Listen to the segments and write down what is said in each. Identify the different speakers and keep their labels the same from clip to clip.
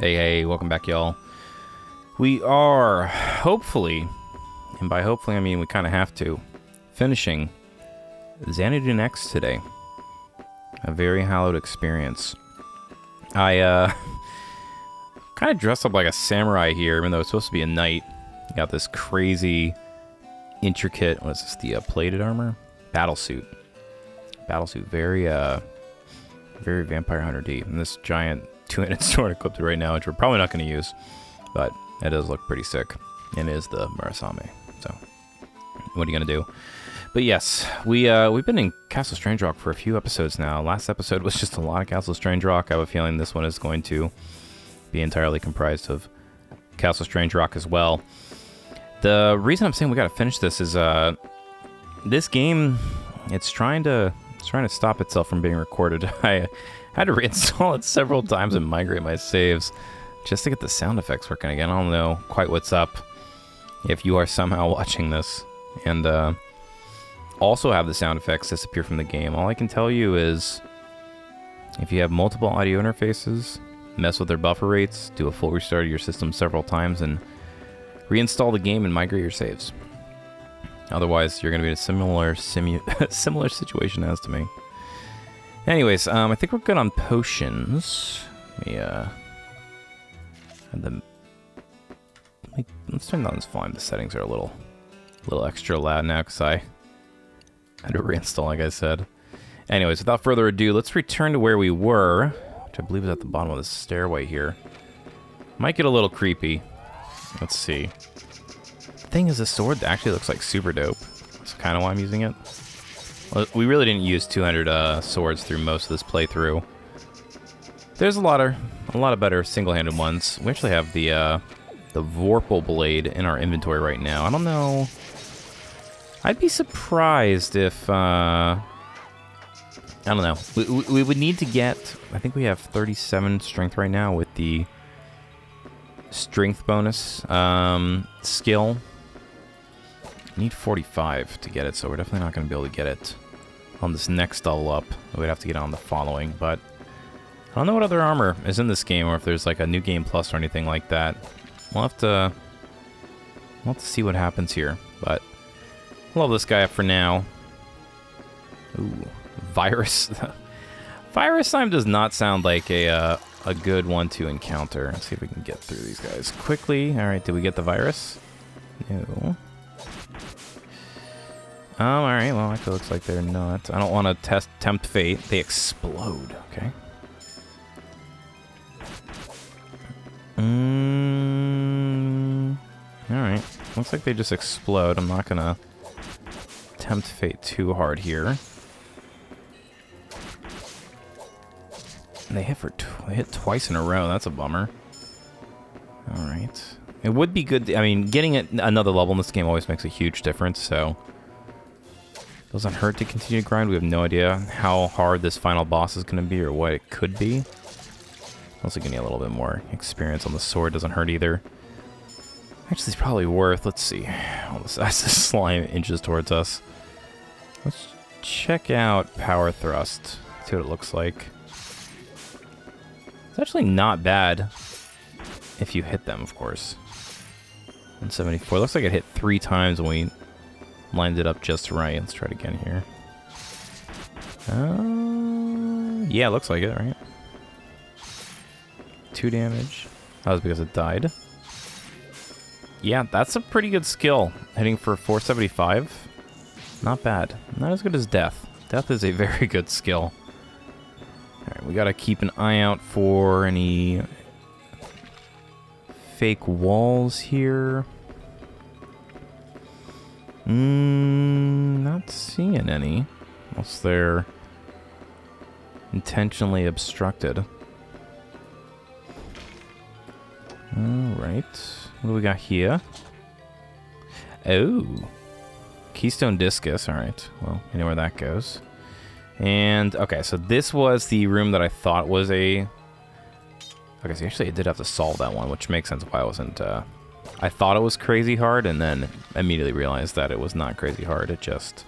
Speaker 1: Hey, welcome back, y'all. We are hopefully, and by hopefully I mean we kind of have to, finishing Xanadu Next today. A very hallowed experience. I kind of dressed up like a samurai here, even though it's supposed to be a knight. Got this crazy, intricate, what is this, the plated armor? Battlesuit, very Vampire Hunter D. And this giant two-handed sword equipped right now, which we're probably not going to use, but it does look pretty sick. And it is the Murasame, so what are you going to do? But yes, we've been in Castle Strangerock for a few episodes now. Last episode was just a lot of Castle Strangerock. I have a feeling this one is going to be entirely comprised of Castle Strangerock as well. The reason I'm saying we got to finish this is this game, it's trying to stop itself from being recorded. I had to reinstall it several times and migrate my saves just to get the sound effects working again. I don't know quite what's up if you are somehow watching this and also have the sound effects disappear from the game. All I can tell you is if you have multiple audio interfaces, mess with their buffer rates, do a full restart of your system several times, and reinstall the game and migrate your saves. Otherwise, you're going to be in a similar situation as to me. Anyways, I think we're good on potions. Let's turn down this volume. The settings are a little extra loud now because I had to reinstall, like I said. Anyways, without further ado, let's return to where we were, which I believe is at the bottom of the stairway here. Might get a little creepy. Let's see. The thing is, the sword actually looks like super dope. That's kind of why I'm using it. Well, we really didn't use 200 swords through most of this playthrough. There's a lot of better single-handed ones. We actually have the Vorpal blade in our inventory right now. I don't know. I'd be surprised if I don't know. We would need to get. I think we have 37 strength right now with the strength bonus skill. Need 45 to get it, so we're definitely not going to be able to get it on this next level up. We'd have to get on the following, but I don't know what other armor is in this game, or if there's like a new game plus or anything like that. We'll have to see what happens here, but I'll level this guy up for now. Ooh, virus. Virus time does not sound like a good one to encounter. Let's see if we can get through these guys quickly. All right, did we get the virus? No. All right, well, it looks like they're not. I don't want to tempt fate. They explode, okay. All right, looks like they just explode. I'm not going to tempt fate too hard here. They hit twice in a row. That's a bummer. All right. It would be good. I mean, getting it another level in this game always makes a huge difference, so doesn't hurt to continue to grind. We have no idea how hard this final boss is going to be or what it could be. Also getting a little bit more experience on the sword doesn't hurt either. Actually, it's probably worth. Let's see. All this slime inches towards us. Let's check out Power Thrust. See what it looks like. It's actually not bad if you hit them, of course. 174. Looks like it hit 3 times when we lined it up just right. Let's try it again here. Yeah, looks like it, right? 2 damage. That was because it died. Yeah, that's a pretty good skill. Hitting for 475. Not bad. Not as good as Death. Death is a very good skill. Alright, we gotta keep an eye out for any fake walls here. Not seeing any. Unless they're intentionally obstructed. Alright. What do we got here? Oh. Keystone Discus. Alright. Well, you know where that goes. And, okay, so this was the room that I thought was a... Okay, so actually I did have to solve that one, which makes sense why I wasn't... I thought it was crazy hard, and then immediately realized that it was not crazy hard. It just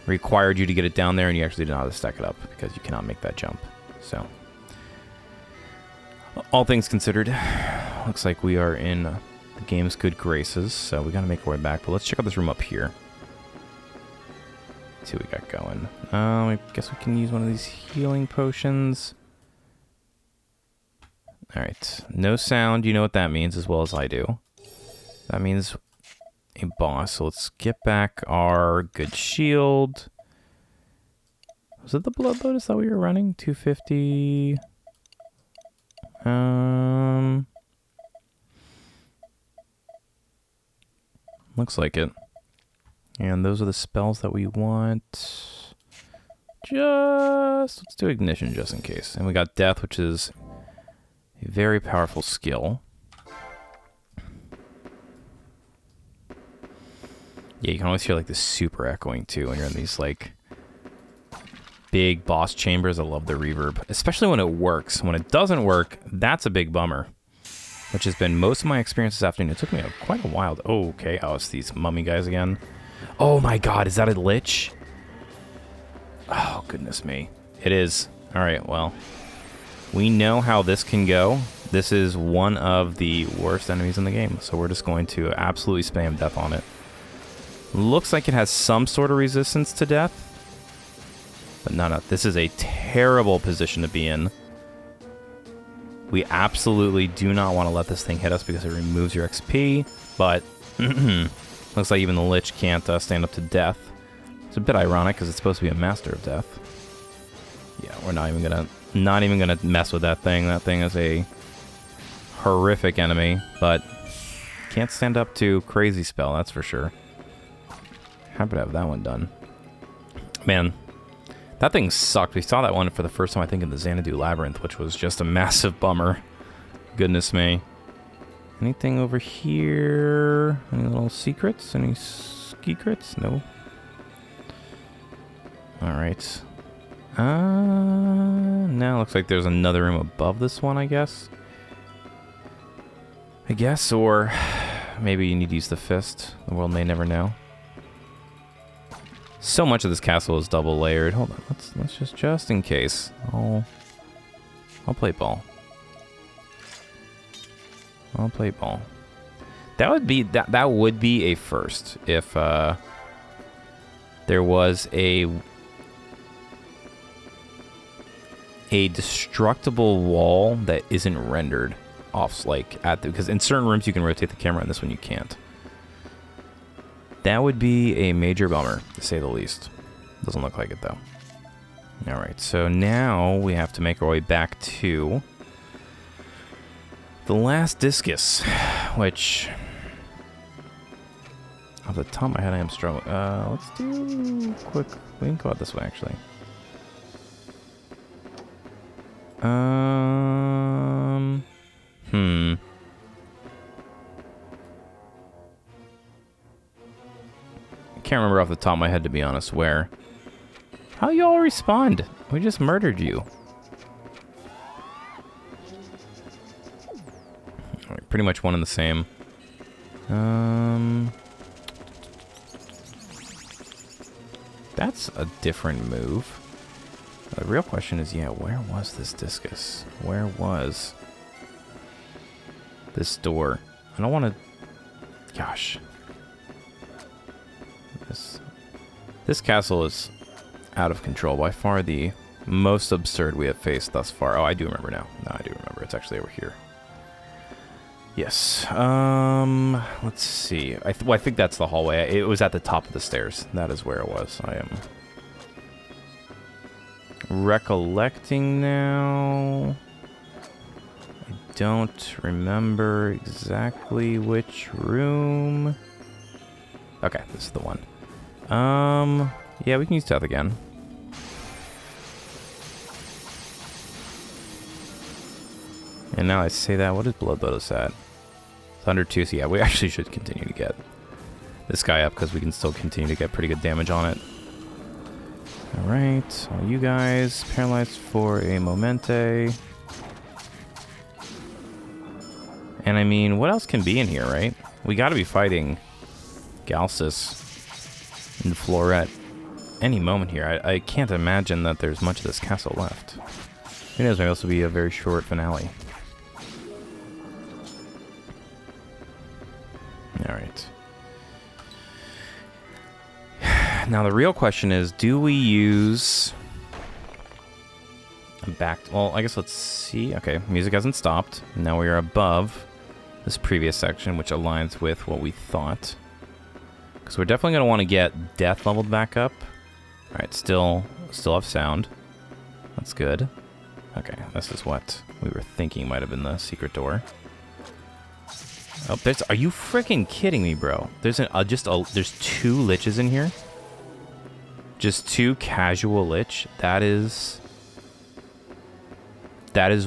Speaker 1: required you to get it down there, and you actually didn't know how to stack it up, because you cannot make that jump. So, All things considered, looks like we are in the game's good graces, so we gotta make our way back. But let's check out this room up here. Let's see what we got going. I guess we can use one of these healing potions. Alright, no sound, you know what that means as well as I do. That means a boss, so let's get back our good shield. Was it the Blood Lotus that we were running? 250... looks like it. And those are the spells that we want. Let's do Ignition just in case. And we got Death, which is a very powerful skill. Yeah, you can always hear like the super echoing too when you're in these like big boss chambers. I love the reverb, especially when it works. When it doesn't work, that's a big bummer. Which has been most of my experience this afternoon. It took me quite a while. Oh, okay. Oh, it's these mummy guys again. Oh my god, is that a lich? Oh, goodness me. It is. Alright, well. We know how this can go. This is one of the worst enemies in the game. So we're just going to absolutely spam death on it. Looks like it has some sort of resistance to death. But no, this is a terrible position to be in. We absolutely do not want to let this thing hit us because it removes your XP, but looks like even the Lich can't stand up to death. It's a bit ironic because it's supposed to be a master of death. Yeah, we're not even gonna mess with that thing. That thing is a horrific enemy, but can't stand up to crazy spell, that's for sure. Happy to have that one done. Man, that thing sucked. We saw that one for the first time, I think, in the Xanadu Labyrinth, which was just a massive bummer. Goodness me. Anything over here? Any little secrets? Any secrets? No. Alright. Now looks like there's another room above this one, I guess. Or maybe you need to use the fist. The world may never know. So much of this castle is double layered. Hold on, let's just in case. I'll play ball. I'll play ball. That would be a first if there was a destructible wall that isn't rendered off, like because in certain rooms you can rotate the camera, and this one you can't. That would be a major bummer, to say the least. Doesn't look like it, though. Alright, so now we have to make our way back to the last discus, which, off the top of my head, I am struggling. Let's do quick. We can go out this way, actually. Can't remember off the top of my head, to be honest, where. How you all respond? We just murdered you. Right, pretty much one and the same. That's a different move. The real question is, yeah, where was this discus? Where was this door? I don't want to... Gosh. This castle is out of control. By far the most absurd we have faced thus far. Oh, I do remember now. No, I do remember. It's actually over here. Yes. Let's see. I think that's the hallway. It was at the top of the stairs. That is where it was. I am recollecting now. I don't remember exactly which room. Okay, this is the one. Yeah, we can use death again. And now I say that, what is Blood Lotus at? It's under 2, so yeah, we actually should continue to get this guy up, because we can still continue to get pretty good damage on it. Alright, all you guys, paralyzed for a momente. And I mean, what else can be in here, right? We gotta be fighting Galsis and Floret any moment here. I can't imagine that there's much of this castle left. Who knows, maybe this will be a very short finale. Now the real question is, do we use... Well, I guess let's see. Okay, music hasn't stopped. Now we are above this previous section, which aligns with what we thought. Because we're definitely going to want to get death leveled back up. Alright, still have sound. That's good. Okay, this is what we were thinking might have been the secret door. Oh, are you freaking kidding me, bro? There's there's 2 liches in here? Just 2 casual lich? That is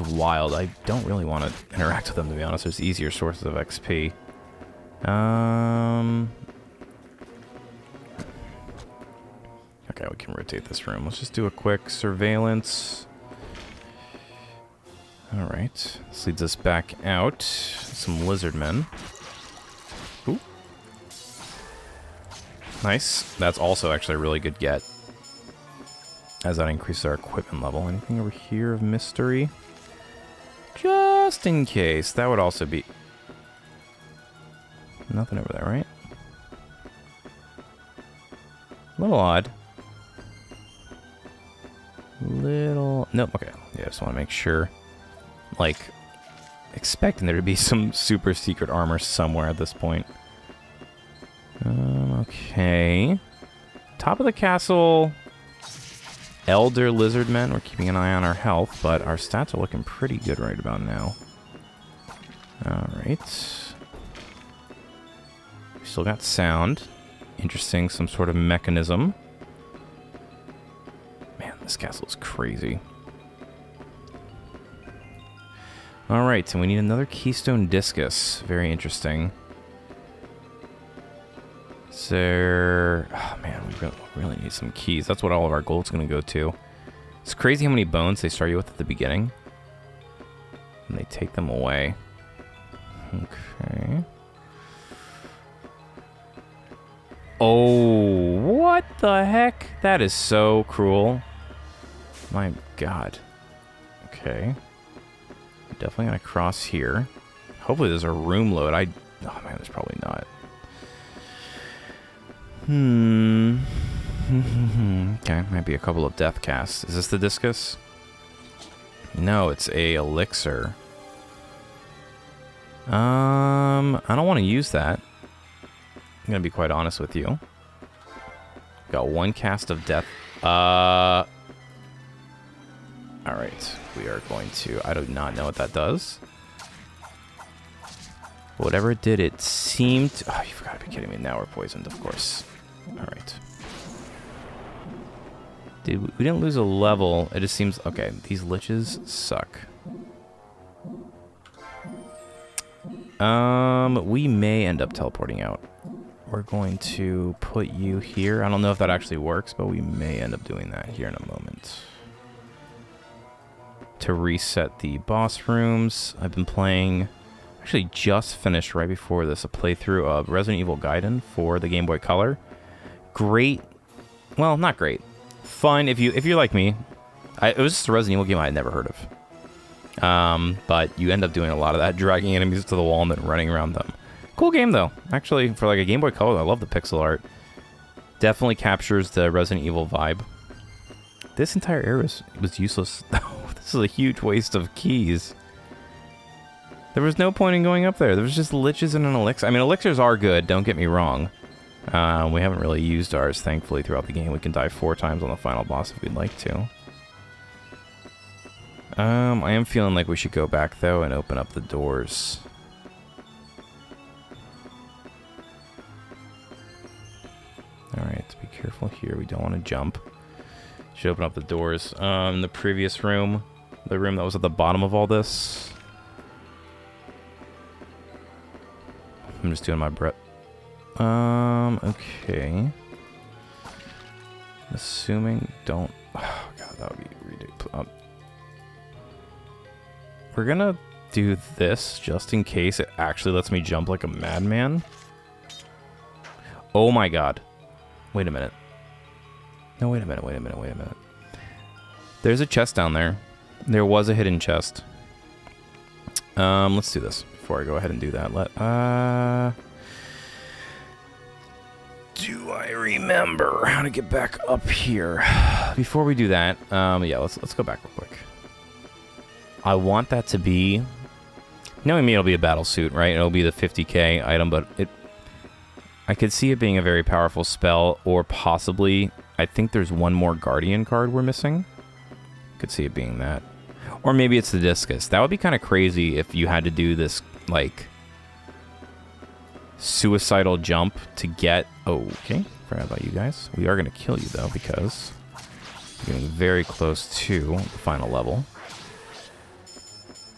Speaker 1: wild. I don't really want to interact with them, to be honest. There's easier sources of XP. Okay, we can rotate this room. Let's just do a quick surveillance. Alright. This leads us back out. Some lizard men. Ooh. Nice. That's also actually a really good get, as that increases our equipment level. Anything over here of mystery? Just in case. That would also be... Nothing over there, right? A little odd. Nope, okay. Yeah, just want to make sure. Like, expecting there to be some super secret armor somewhere at this point. Okay. Top of the castle... Elder lizard men. We're keeping an eye on our health, but our stats are looking pretty good right about now. Alright. We still got sound. Interesting, some sort of mechanism. Man, this castle is crazy. Alright, and we need another keystone discus. Very interesting. So, oh man, we really need some keys. That's what all of our gold's going to go to. It's crazy how many bones they start you with at the beginning. And they take them away. Okay. Oh, what the heck? That is so cruel. My god. Okay. Definitely going to cross here. Hopefully there's a room load. Oh man, there's probably not. Okay, might be a couple of death casts. Is this the discus? No, it's a elixir. I don't want to use that. I'm gonna be quite honest with you. Got 1 cast of death. Alright, we are going to... I do not know what that does. Whatever it did, it seemed... Oh, you've got to be kidding me. Now we're poisoned, of course. Alright. Dude, we didn't lose a level. It just seems... Okay, these liches suck. We may end up teleporting out. We're going to put you here. I don't know if that actually works, but we may end up doing that here in a moment. To reset the boss rooms, I've been playing... Actually, just finished right before this a playthrough of Resident Evil Gaiden for the Game Boy Color. Great. Well, not great. Fun if you're like me. It was just a Resident Evil game I had never heard of. But you end up doing a lot of that, dragging enemies to the wall and then running around them. Cool game though. Actually, for like a Game Boy Color, I love the pixel art. Definitely captures the Resident Evil vibe. This entire area was useless. This is a huge waste of keys. There was no point in going up there. There was just liches and an elixir. I mean, elixirs are good, don't get me wrong. We haven't really used ours, thankfully, throughout the game. We can die 4 times on the final boss if we'd like to. I am feeling like we should go back, though, and open up the doors. Alright, be careful here. We don't want to jump. Should open up the doors. In the previous room, the room that was at the bottom of all this... I'm just doing my breath. Okay. Assuming don't... Oh, God, that would be ridiculous. We're gonna do this just in case it actually lets me jump like a madman. Oh my God. Wait a minute. No, wait a minute, wait a minute, wait a minute. There's a chest down there. There was a hidden chest. Let's do this before I go ahead and do that. Do I remember how to get back up here? Before we do that, yeah, let's go back real quick. I want that to be... Knowing me, it'll be a battle suit, right? It'll be the 50k item, but I could see it being a very powerful spell, or possibly... I think there's one more Guardian card we're missing. Could see it being that. Or maybe it's the Discus. That would be kind of crazy if you had to do this, like... suicidal jump to get... Oh, okay. Forgot about you guys. We are going to kill you, though, because... We're getting very close to the final level.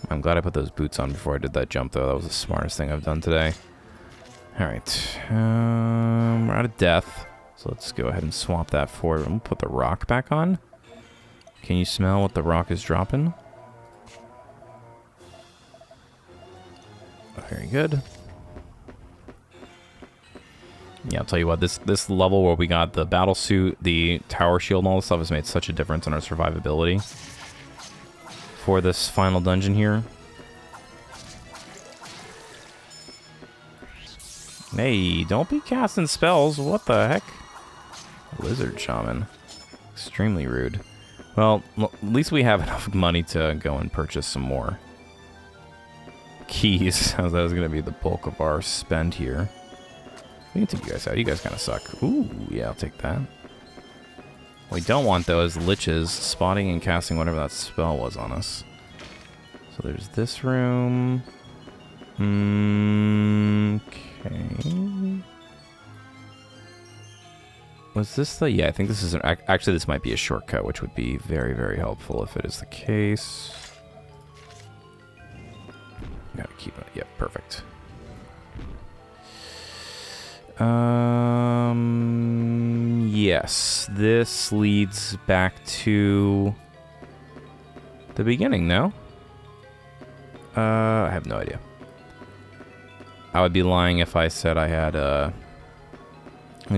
Speaker 1: I'm glad I put those boots on before I did that jump, though. That was the smartest thing I've done today. Alright. We're out of death. So let's go ahead and swap that for... I'm going to put the rock back on. Can you smell what the rock is dropping? Very good. Yeah, I'll tell you what, this level where we got the battle suit, the tower shield, and all this stuff has made such a difference in our survivability for this final dungeon here. Hey, don't be casting spells. What the heck? Lizard Shaman. Extremely rude. Well, at least we have enough money to go and purchase some more keys. That was going to be the bulk of our spend here. We can take you guys out. You guys kind of suck. Ooh, yeah, I'll take that. What we don't want, though, is liches spotting and casting whatever that spell was on us. So there's this room. Okay. Was this the... Yeah, I think this is... Actually, this might be a shortcut, which would be very, very helpful if it is the case. Gotta keep it. Yep, perfect. Yes, this leads back to the beginning, no? I have no idea. I would be lying if I said I had a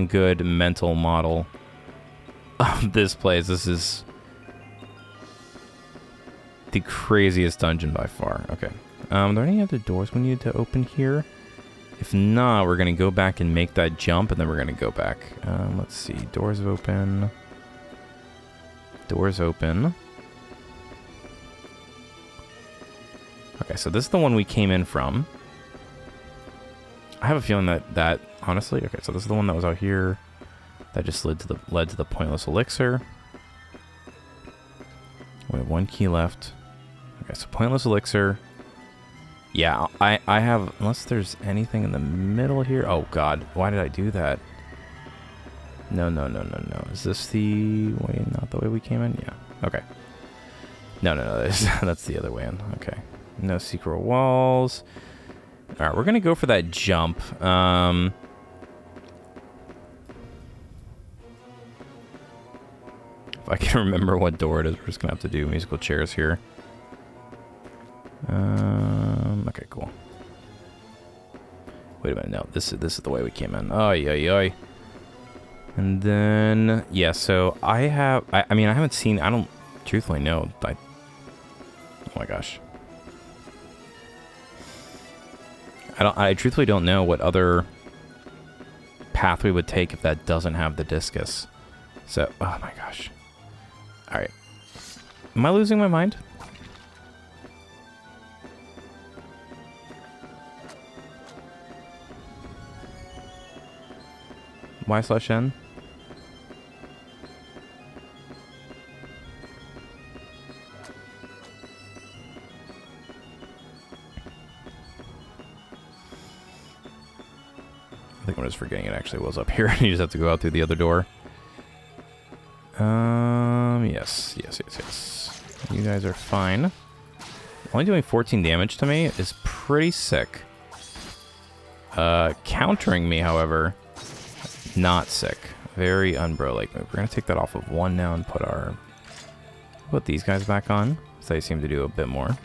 Speaker 1: good mental model of this place. This is the craziest dungeon by far. Okay. Are there any other doors we need to open here? If not, we're going to go back and make that jump, and then we're going to go back. Let's see. Doors open. Doors open. Okay, so this is the one we came in from. I have a feeling that honestly... Okay, so this is the one that was out here. That just led to the pointless elixir. We have one key left. Okay, so pointless elixir... Yeah, I have... Unless there's anything in the middle here... Oh, God. Why did I do that? No. Is this the way... Not the way we came in? Yeah. Okay. No. That's the other way in. Okay. No secret walls. Alright, we're going to go for that jump. If I can remember what door it is, we're just going to have to do musical chairs here. Okay, cool. Wait a minute, no, this is the way we came in. Oy. And then, yeah, so I mean, I haven't seen, I don't truthfully know. Oh my gosh. I truthfully don't know what other path we would take if that doesn't have the discus. So, oh my gosh. Alright. Am I losing my mind? Y/N? I think I'm just forgetting it actually was up here. You just have to go out through the other door. Yes. You guys are fine. Only doing 14 damage to me is pretty sick. Countering me, however, not sick. Very unbro-like move. We're gonna take that off of one now and put these guys back on. So they seem to do a bit more.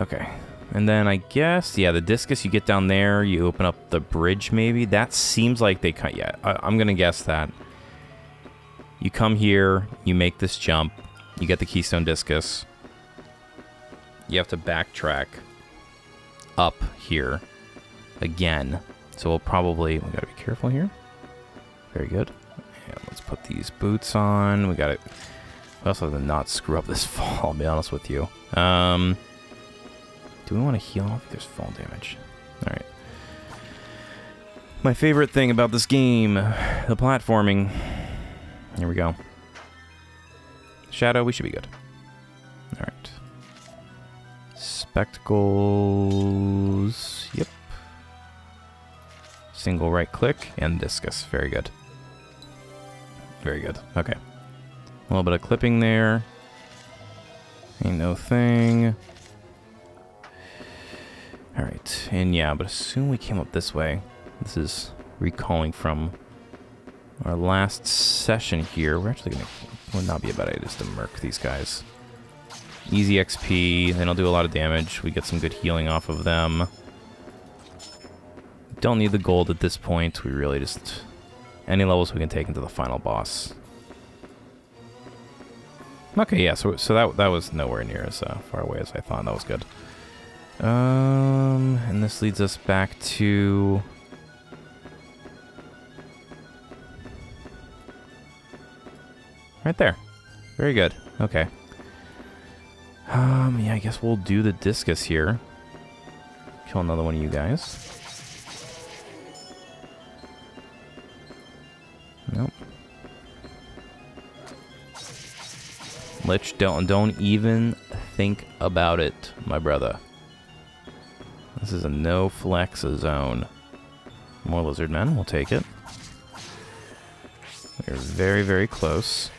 Speaker 1: Okay. And then I guess, yeah, the discus, you get down there, you open up the bridge maybe. That seems like they cut, yeah, I'm gonna guess that. You come here, you make this jump, you get the keystone discus. You have to backtrack up here again. So we'll probably... We gotta be careful here. Very good. And let's put these boots on. We gotta... We also have to not screw up this fall, I'll be honest with you. Do we want to heal off if there's fall damage? Alright. My favorite thing about this game, the platforming. Here we go. Shadow, we should be good. Alright. Spectacles. Yep. Single right click and discus. Very good. Very good. Okay. A little bit of clipping there. Ain't no thing. Alright. And yeah, but assume we came up this way. This is recalling from our last session here. We're actually going to... Would not be a bad idea just to murk these guys. Easy XP. They don't do a lot of damage. We get some good healing off of them. Don't need the gold at this point. We really just... Any levels we can take into the final boss. Okay, yeah, so that was nowhere near as far away as I thought. That was good. And this leads us back to... Right there. Very good. Okay. Yeah, I guess we'll do the discus here. Kill another one of you guys. Nope. Lich, don't even think about it, my brother. This is a no flex zone. More lizard men, we'll take it. We're very, very close.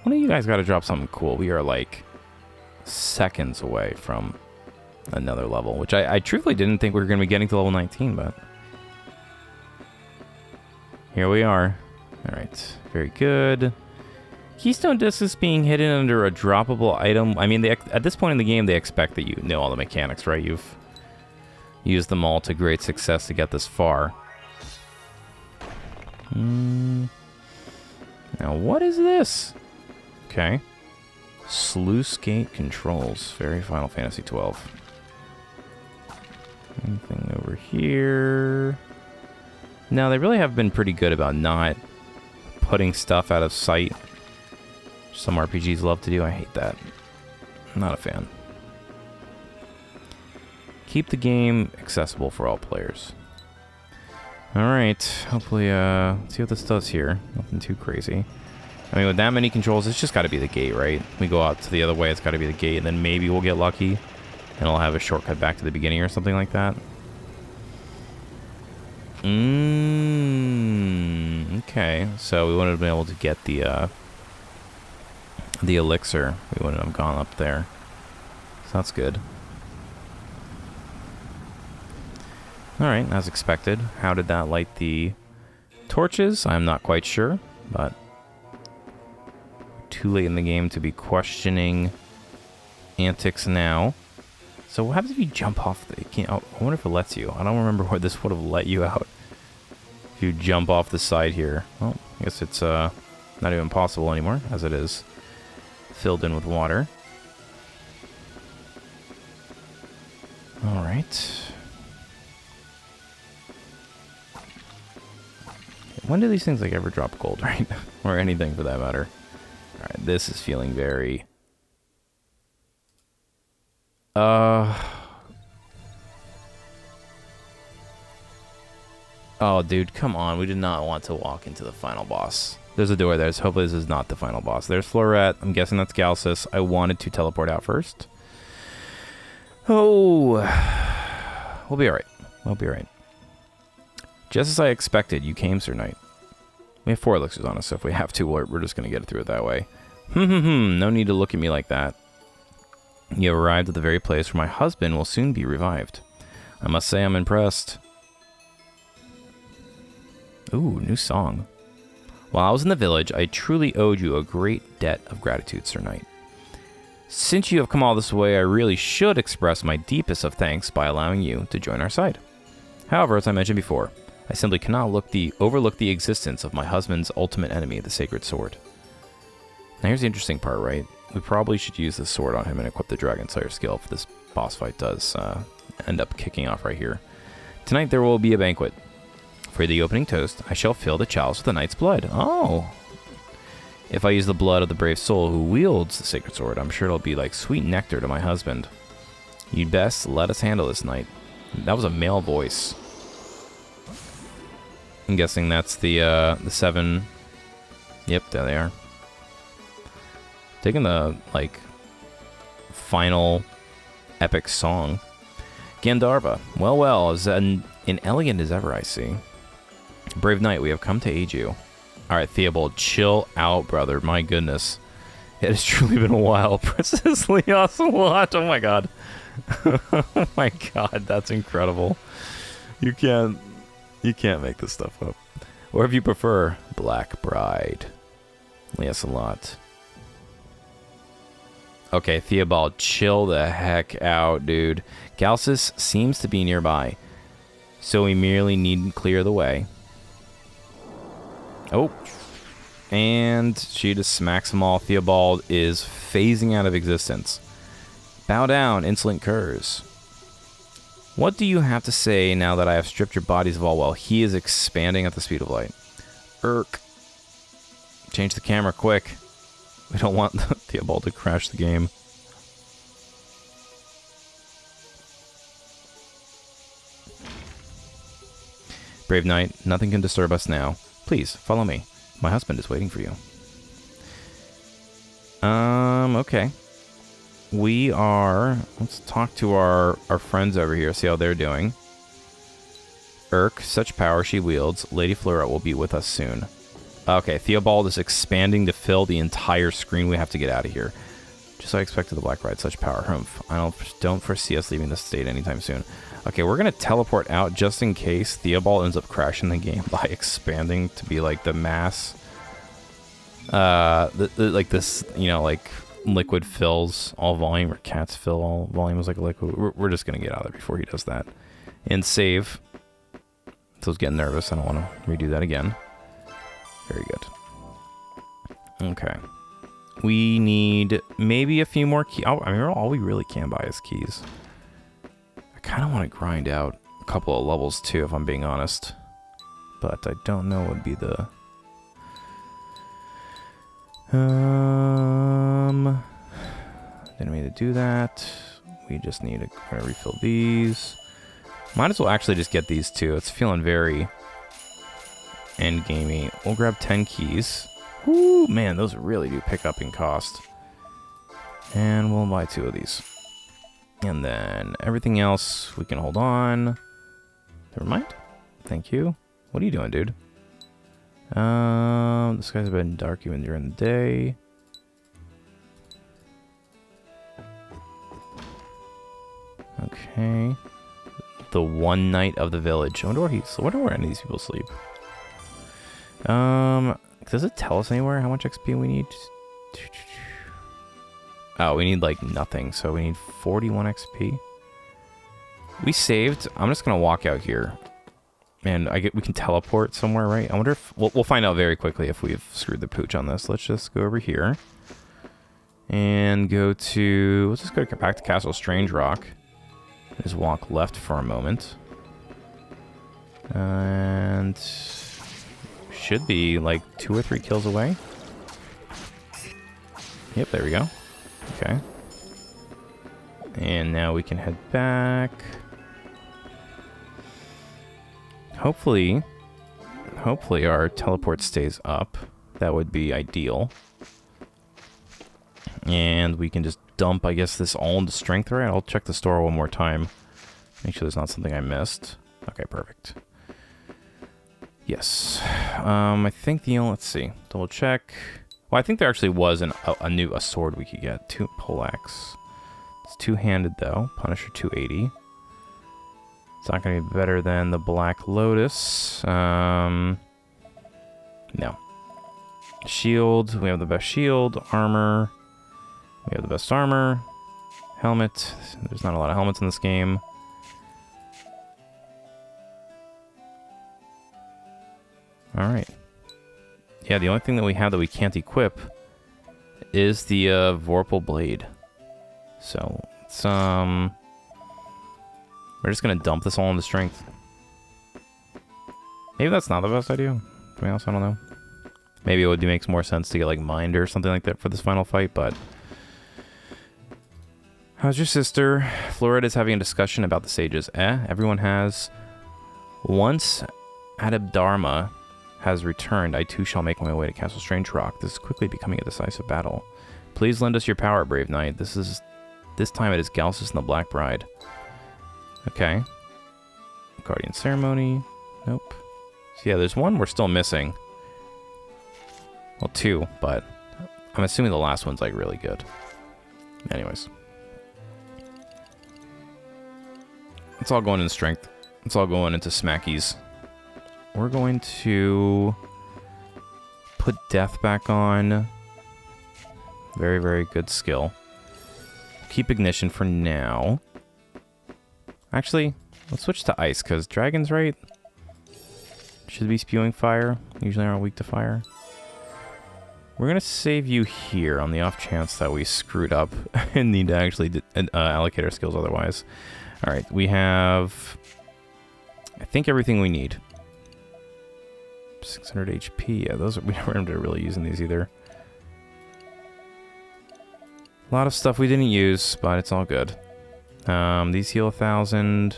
Speaker 1: One of you guys got to drop something cool. We are like seconds away from another level, which I truthfully didn't think we were going to be getting to level 19, but here we are. All right, very good. Keystone discus being hidden under a droppable item. I mean, at this point in the game, they expect that you know all the mechanics, right? You've used them all to great success to get this far. Now, what is this? Okay. Sluice gate controls. Very Final Fantasy 12. Anything over here? No, they really have been pretty good about not putting stuff out of sight. Some RPGs love to do. I hate that. I'm not a fan. Keep the game accessible for all players. Alright. Hopefully, let's see what this does here. Nothing too crazy. I mean, with that many controls, it's just got to be the gate, right? We go out to the other way, it's got to be the gate, and then maybe we'll get lucky, and I'll have a shortcut back to the beginning or something like that. Okay, so we wouldn't have been able to get the elixir. We wouldn't have gone up there. So that's good. Alright, as expected. How did that light the torches? I'm not quite sure, but... Too late in the game to be questioning antics now. So what happens if you jump off the... I wonder if it lets you. I don't remember where this would have let you out. If you jump off the side here. Well, I guess it's not even possible anymore, as it is filled in with water. Alright. When do these things like ever drop gold, right? Or anything for that matter. Alright, this is feeling very... Oh, dude, come on. We did not want to walk into the final boss. There's a door there, so hopefully this is not the final boss. There's Florette. I'm guessing that's Galsis. I wanted to teleport out first. Oh. We'll be alright. We'll be alright. Just as I expected, you came, Sir Knight. We have 4 elixirs on us, so if we have to, we're just going to get through it that way. No need to look at me like that. You have arrived at the very place where my husband will soon be revived. I must say I'm impressed. Ooh, new song. While I was in the village, I truly owed you a great debt of gratitude, Sir Knight. Since you have come all this way, I really should express my deepest of thanks by allowing you to join our side. However, as I mentioned before, I simply cannot overlook the existence of my husband's ultimate enemy, the Sacred Sword. Now here's the interesting part, right? We probably should use the sword on him and equip the Dragon Slayer skill if this boss fight does end up kicking off right here. Tonight there will be a banquet. For the opening toast, I shall fill the chalice with the knight's blood. Oh! If I use the blood of the brave soul who wields the sacred sword, I'm sure it'll be like sweet nectar to my husband. You'd best let us handle this, knight. That was a male voice. I'm guessing that's the 7... Yep, there they are. Taking the, like, final epic song. Gandharva. Well, well, as inelegant as ever, I see. Brave knight, we have come to aid you. Alright, Theobald, chill out, brother. My goodness. It has truly been a while. Princess Leos a lot. Oh my god. Oh my god, that's incredible. You can't make this stuff up. Or if you prefer, Black Bride. Yes, a lot. Okay, Theobald, chill the heck out, dude. Galsis seems to be nearby, so we merely need to clear the way. Oh, and she just smacks them all. Theobald is phasing out of existence. Bow down, insolent curs. What do you have to say now that I have stripped your bodies of all while he is expanding at the speed of light? Irk. Change the camera, quick. We don't want Theobald to crash the game. Brave knight, nothing can disturb us now. Please, follow me. My husband is waiting for you. Okay. We are... Let's talk to our friends over here, see how they're doing. Irk, such power she wields. Lady Flora will be with us soon. Okay, Theobald is expanding to fill the entire screen. We have to get out of here. Just like I expected, the Black Bride, such power. Humph. I don't foresee us leaving this state anytime soon. Okay, we're going to teleport out just in case Theobald ends up crashing the game by expanding to be like the mass... like this, you know, like liquid fills all volume, or cats fill all volume is like a liquid. We're just going to get out of there before he does that. And save. So I was getting nervous. I don't want to redo that again. Very good. Okay. We need maybe a few more keys. I mean, all we really can buy is keys. I kind of want to grind out a couple of levels too, if I'm being honest. But I don't know what would be the... Didn't mean to do that. We just need to kind of refill these. Might as well actually just get these two. It's feeling very endgamey. We'll grab 10 keys. Woo, man, those really do pick up in cost. And we'll buy 2 of these. And then everything else we can hold on. Never mind. Thank you. What are you doing, dude? The skies have been dark even during the day. Okay. The one night of the village. I wonder where any of these people sleep. Does it tell us anywhere how much XP we need? Oh, we need like nothing, so we need 41 XP. We saved. I'm just gonna walk out here. And we can teleport somewhere, right? I wonder if... We'll find out very quickly if we've screwed the pooch on this. Let's just go over here. And go to... Let's just go back to Castle Strangerock. Just walk left for a moment. And... Should be like 2 or 3 kills away. Yep, there we go. Okay. And now we can head back... Hopefully our teleport stays up. That would be ideal. And we can just dump, I guess, this all into strength, right? I'll check the store one more time. Make sure there's not something I missed. Okay, perfect. Yes. I think the only... Let's see. Double check. Well, I think there actually was a sword we could get. 2 poleaxe. It's 2-handed, though. Punisher 280. It's not going to be better than the Black Lotus. No. Shield. We have the best shield. Armor. We have the best armor. Helmet. There's not a lot of helmets in this game. Alright. Yeah, the only thing that we have that we can't equip is the Vorpal Blade. So, it's, we're just gonna dump this all into strength. Maybe that's not the best idea. To be honest, I don't know. Maybe it would make more sense to get, like, Mind or something like that for this final fight, but... How's your sister? Floretta's having a discussion about the sages. Everyone has. Once Adabdharma has returned, I too shall make my way to Castle Strangerock. This is quickly becoming a decisive battle. Please lend us your power, brave knight. This time it is Galsis and the Black Bride. Okay. Guardian Ceremony. Nope. So yeah, there's one we're still missing. Well, two, but I'm assuming the last one's, like, really good. Anyways. It's all going in strength. It's all going into smackies. We're going to put death back on. Very, very good skill. Keep ignition for now. Actually, let's switch to ice, because dragons, right? Should be spewing fire. Usually aren't weak to fire. We're going to save you here on the off chance that we screwed up and need to actually allocate our skills otherwise. Alright, we have, I think, everything we need. 600 HP. Yeah, those are, we weren't really using these either. A lot of stuff we didn't use, but it's all good. These heal 1,000.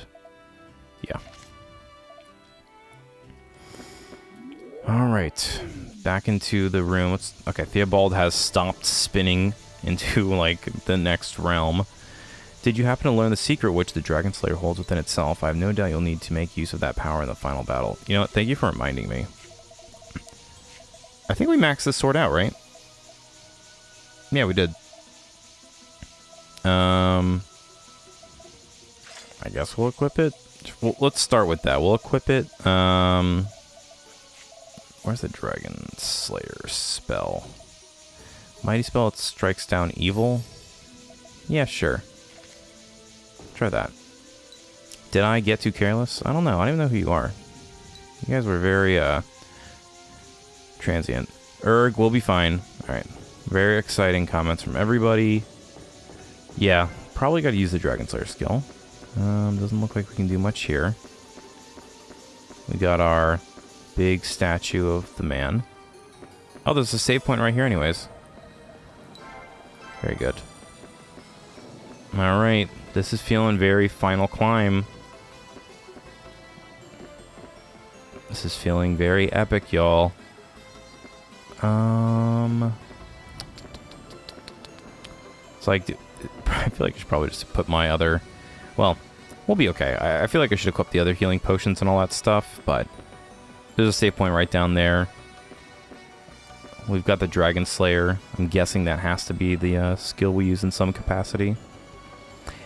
Speaker 1: Yeah. Alright, back into the room. Okay, Theobald has stopped spinning into, like, the next realm. Did you happen to learn the secret which the Dragon Slayer holds within itself? I have no doubt you'll need to make use of that power in the final battle. You know what? Thank you for reminding me. I think we maxed this sword out, right? Yeah, we did. I guess we'll equip it. Well, let's start with that. We'll equip it. Where's the Dragon Slayer spell? Mighty spell, it strikes down evil. Yeah, sure. Try that. Did I get too careless? I don't know. I don't even know who you are. You guys were very, transient. Erg, we'll be fine. Alright. Very exciting comments from everybody. Yeah, probably gotta use the Dragon Slayer skill. Doesn't look like we can do much here. We got our big statue of the man. Oh, there's a save point right here anyways. Very good. Alright. This is feeling very final climb. This is feeling very epic, y'all. It's like, I feel like I should probably just put my other... Well, we'll be okay. I feel like I should equip the other healing potions and all that stuff, but there's a save point right down there. We've got the Dragon Slayer. I'm guessing that has to be the skill we use in some capacity.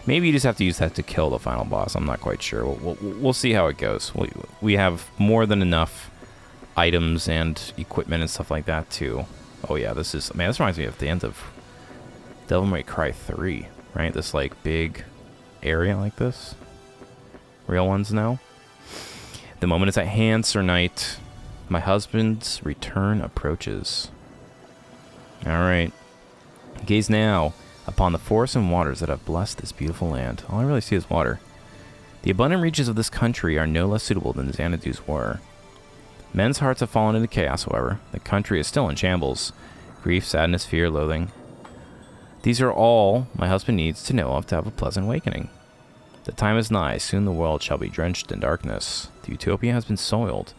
Speaker 1: Maybe you just have to use that to kill the final boss. I'm not quite sure. We'll see how it goes. We have more than enough items and equipment and stuff like that too. Oh yeah, this is... Man, this reminds me of the end of Devil May Cry 3, right? This, like, big area like this. Real ones now. The moment is at hand, Sir Knight. My husband's return approaches. Alright. Gaze now upon the forests and waters that have blessed this beautiful land. All I really see is water. The abundant reaches of this country are no less suitable than Xanadu's were. Men's hearts have fallen into chaos, however. The country is still in shambles. Grief, sadness, fear, loathing. These are all my husband needs to know of to have a pleasant awakening. The time is nigh. Soon the world shall be drenched in darkness. The utopia has been soiled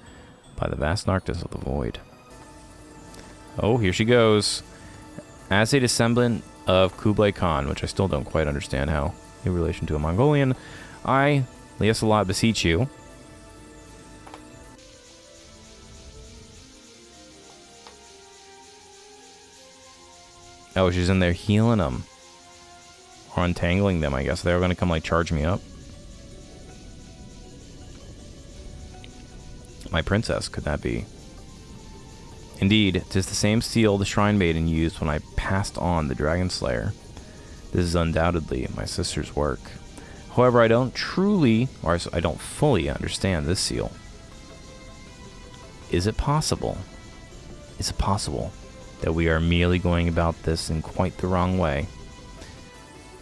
Speaker 1: by the vast darkness of the void. Oh, here she goes. As a descendant of Kublai Khan, which I still don't quite understand how in relation to a Mongolian, I, Lieselot, beseech you. Oh, she's in there healing them. Or untangling them, I guess. They were going to come, like, charge me up. My princess, could that be? Indeed, 'tis the same steel the Shrine Maiden used when I passed on the Dragon Slayer. This is undoubtedly my sister's work. However, I don't truly, or I don't fully understand this seal. Is it possible? Is it possible that we are immediately going about this in quite the wrong way.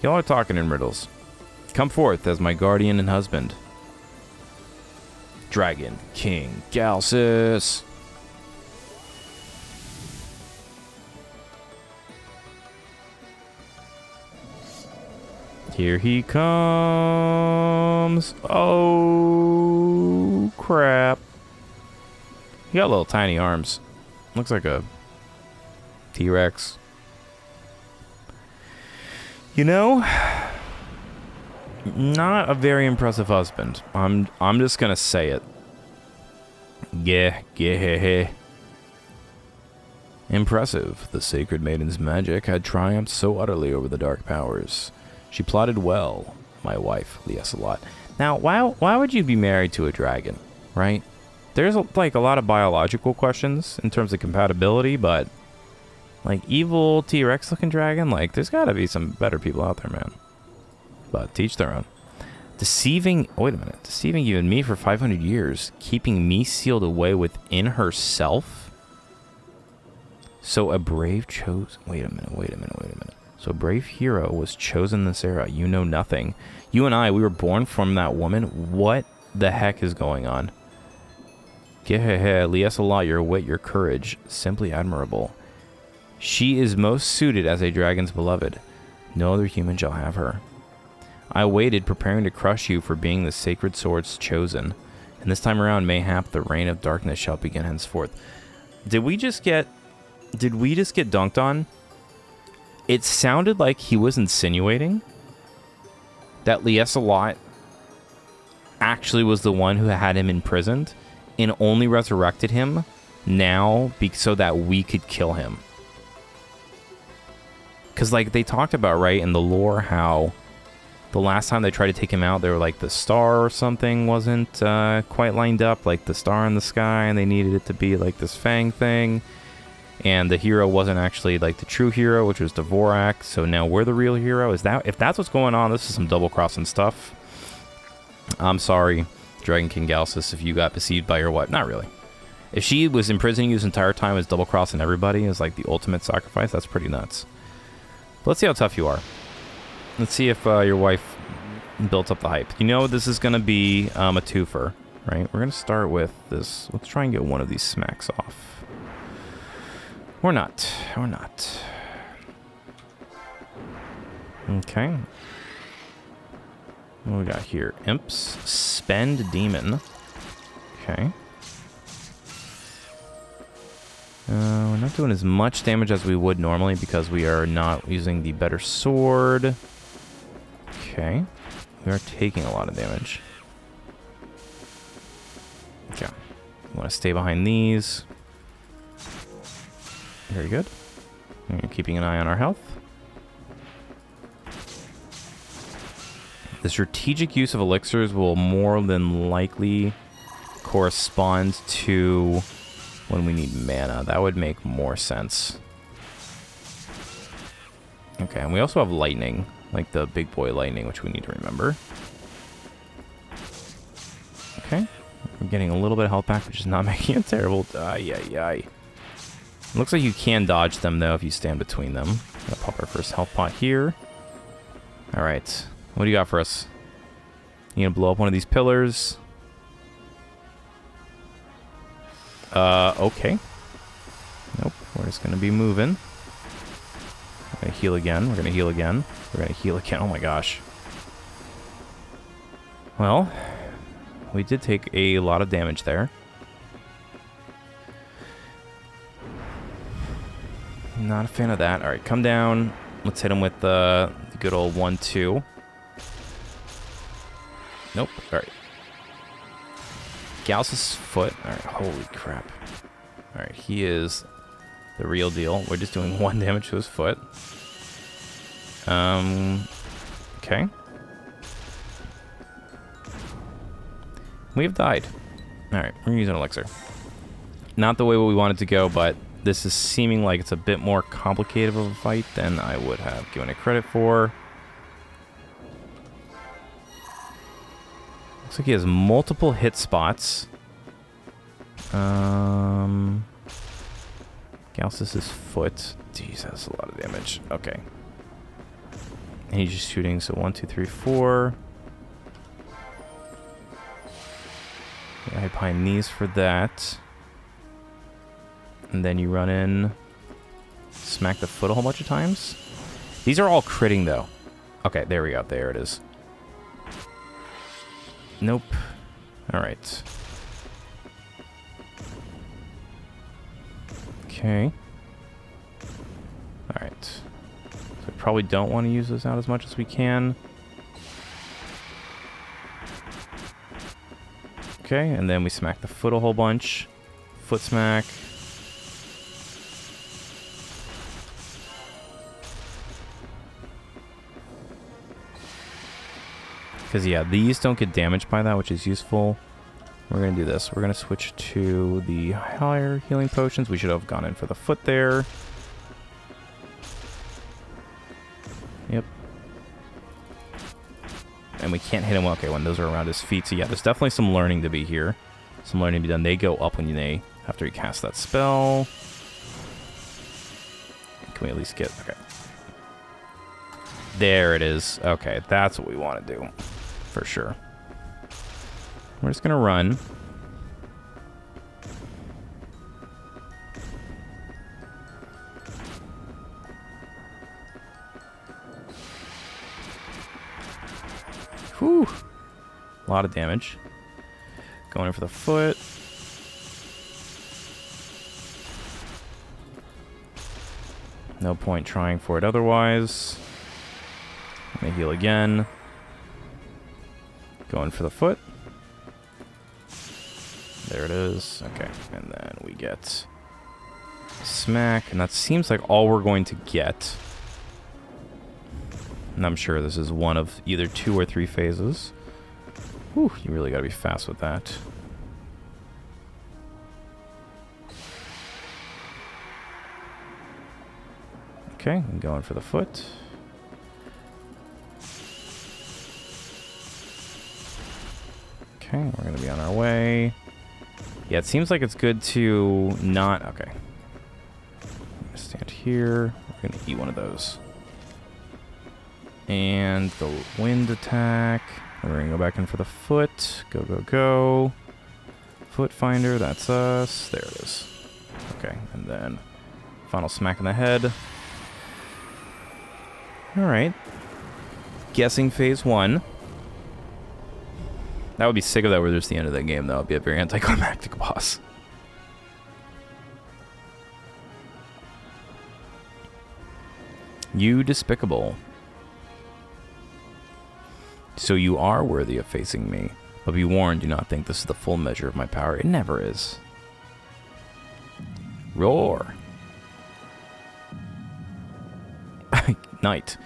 Speaker 1: Y'all are talking in riddles. Come forth as my guardian and husband. Dragon King Galsis. Here he comes. Oh, crap. He got little tiny arms. Looks like a T-Rex. You know, not a very impressive husband. I'm just gonna say it. Yeah. Impressive. The Sacred Maiden's magic had triumphed so utterly over the dark powers. She plotted well, my wife, Lieselot. Now, why would you be married to a dragon, right? There's like a lot of biological questions in terms of compatibility, but like evil T-Rex looking dragon, like there's got to be some better people out there, man. But teach their own. Deceiving even me for 500 years, keeping me sealed away within herself. So a brave wait a minute. So a brave hero was chosen this era. You know nothing. You and I, we were born from that woman. What the heck is going on? Gehehe, Lieselot, your wit, your courage, simply admirable. She is most suited as a dragon's beloved. No other human shall have her. I waited, preparing to crush you for being the sacred sword's chosen. And this time around, mayhap the reign of darkness shall begin henceforth. Did we just get dunked on? It sounded like he was insinuating that Lieselot actually was the one who had him imprisoned and only resurrected him now so that we could kill him. Because, like, they talked about, right, in the lore, how the last time they tried to take him out, they were like, the star or something wasn't quite lined up, like the star in the sky, and they needed it to be like this fang thing. And the hero wasn't actually like the true hero, which was Dvorak. So now we're the real hero. If that's what's going on, this is some double-crossing stuff. I'm sorry, Dragon King Galsis, if you got deceived by your wife. Not really. If she was imprisoning you this entire time as double-crossing everybody as like the ultimate sacrifice, that's pretty nuts. But let's see how tough you are. Let's see if your wife built up the hype. You know this is going to be a twofer, right? We're going to start with this. Let's try and get one of these smacks off. Or not. Okay. What do we got here? Imps. Spend Demon. Okay. We're not doing as much damage as we would normally because we are not using the better sword. Okay. We are taking a lot of damage. Okay. We want to stay behind these. Very good. And you're keeping an eye on our health. The strategic use of elixirs will more than likely correspond to when we need mana. That would make more sense. Okay, and we also have lightning, like the big boy lightning, which we need to remember. Okay, we're getting a little bit of health back, which is not making it terrible. Looks like you can dodge them, though, if you stand between them. Gonna pop our first health pot here. Alright. What do you got for us? You gonna blow up one of these pillars? Okay. Nope. We're just gonna be moving. We're gonna heal again. We're gonna heal again. We're gonna heal again. Oh my gosh. Well, we did take a lot of damage there. Not a fan of that. Alright, come down. Let's hit him with the good old 1-2. Nope. Alright. Galsis' foot. Alright, holy crap. Alright, he is the real deal. We're just doing 1 damage to his foot. Okay. We have died. Alright, we're using an elixir. Not the way we wanted to go, but this is seeming like it's a bit more complicated of a fight than I would have given it credit for. Looks like he has multiple hit spots. Okay, Galsis' foot. Jeez, that's a lot of damage. Okay. And he's just shooting, so 1, 2, 3, 4. I hide behind these for that. And then you run in, smack the foot a whole bunch of times. These are all critting, though. Okay, there we go. There it is. Nope. All right. Okay. All right. So we probably don't want to use this out as much as we can. Okay, and then we smack the foot a whole bunch. Foot smack. Because, yeah, these don't get damaged by that, which is useful. We're going to do this. We're going to switch to the higher healing potions. We should have gone in for the foot there. Yep. And we can't hit him, okay, when those are around his feet. So, yeah, there's definitely some learning to be here. Some learning to be done. They go up when they, after you cast that spell. Can we at least get, okay. There it is. Okay, that's what we want to do. For sure. We're just going to run. Whew. A lot of damage. Going in for the foot. No point trying for it otherwise. I'm going to heal again. Going for the foot. There it is. Okay, and then we get smack, and that seems like all we're going to get. And I'm sure this is one of either 2 or 3 phases. Whew, you really gotta be fast with that. Okay, I'm going for the foot. Okay, we're gonna be on our way. Yeah, it seems like it's good to not... Okay. I'm gonna stand here. We're gonna eat one of those. And the wind attack. And we're gonna go back in for the foot. Go, go, go. Foot finder, that's us. There it is. Okay, and then final smack in the head. Alright. Guessing phase 1. That would be sick if that were just the end of the game, though. It would be a very anticlimactic boss. You despicable. So you are worthy of facing me. But be warned, do not think this is the full measure of my power. It never is. Roar. Knight.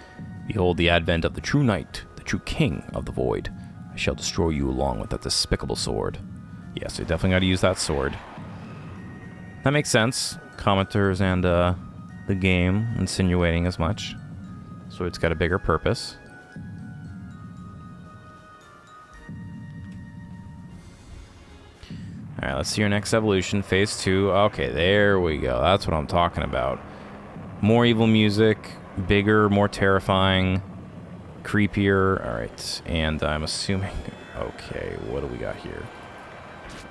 Speaker 1: Behold the advent of the true knight, the true king of the void. I shall destroy you along with that despicable sword. Yes, we definitely got to use that sword. That makes sense. Commenters and the game insinuating as much. So it's got a bigger purpose. Alright, let's see your next evolution. Phase 2. Okay, there we go. That's what I'm talking about. More evil music. Bigger, more terrifying. Creepier. Alright, and I'm assuming... Okay, what do we got here?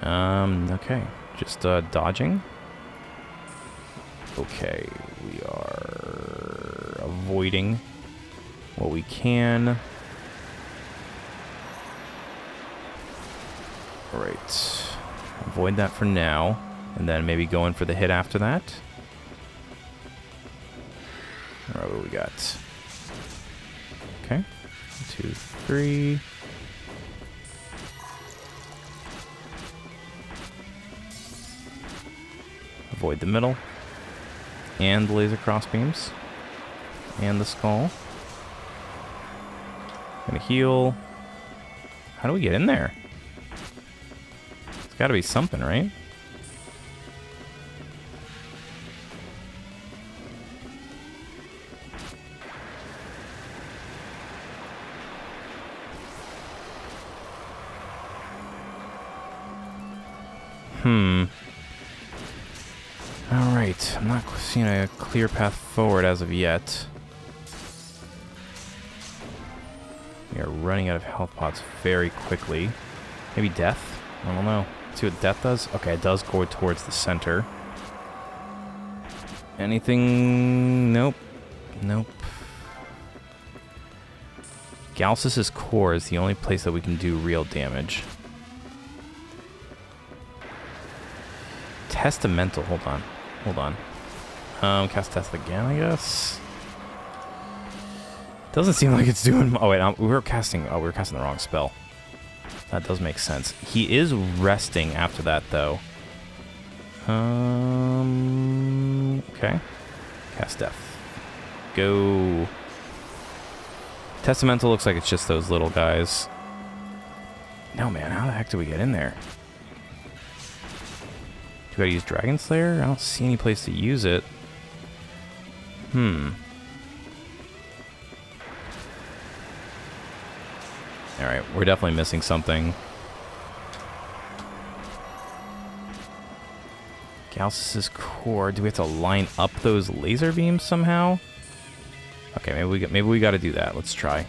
Speaker 1: Okay. Just, dodging. Okay, we are avoiding what we can. Alright. Avoid that for now, and then maybe go in for the hit after that. Alright, what do we got? Okay. 1, 2, 3. Avoid the middle. And the laser crossbeams. And the skull. Gonna heal. How do we get in there? It's gotta be something, right? Alright, I'm not seeing a clear path forward as of yet. We are running out of health pots very quickly. Maybe death? I don't know. See what death does? Okay, it does go towards the center. Anything? Nope. Nope. Galsis' core is the only place that we can do real damage. Testamental. Hold on. Hold on. Cast Death again, I guess. Doesn't seem like it's doing... Oh, wait. We were casting the wrong spell. That does make sense. He is resting after that, though. Okay. Cast Death. Go. Testamental looks like it's just those little guys. No, man. How the heck do we get in there? Do we gotta use Dragon Slayer? I don't see any place to use it. Alright, we're definitely missing something. Galsis' core. Do we have to line up those laser beams somehow? Okay, maybe we got to do that. Let's try.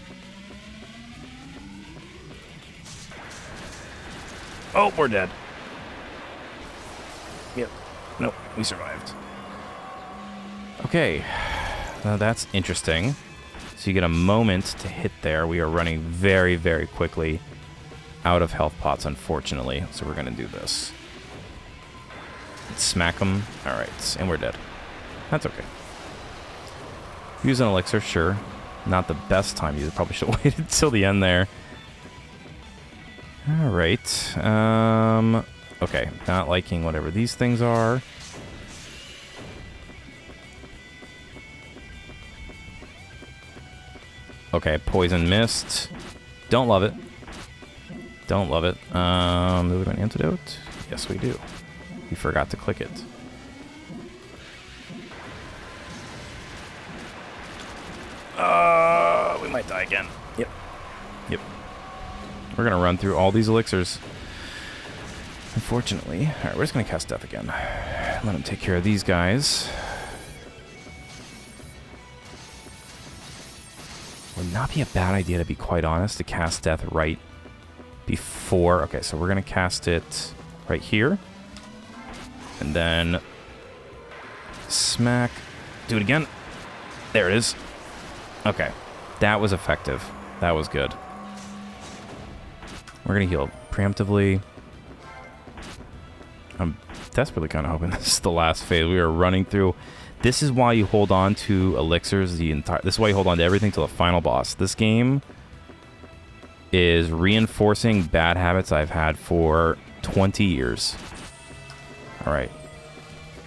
Speaker 1: Oh, we're dead. Yep. Nope, we survived. Okay, now that's interesting. So you get a moment to hit there. We are running very, very quickly out of health pots, unfortunately. So we're going to do this. Smack them. All right, and we're dead. That's okay. Use an elixir, sure. Not the best time. You probably should have waited till the end there. All right. Okay, not liking whatever these things are. Okay, poison mist. Don't love it. Don't love it. Do we have an antidote? Yes, we do. We forgot to click it. We might die again. Yep. Yep. We're gonna run through all these elixirs. Unfortunately. Alright, we're just gonna cast Death again. Let him take care of these guys. Would not be a bad idea, to be quite honest, to cast Death right before. Okay, so we're gonna cast it right here. And then smack. Do it again. There it is. Okay. That was effective. That was good. We're going to heal preemptively. I'm desperately kind of hoping this is the last phase. We are running through. This is why you hold on to elixirs this is why you hold on to everything till the final boss. This game is reinforcing bad habits I've had for 20 years. All right.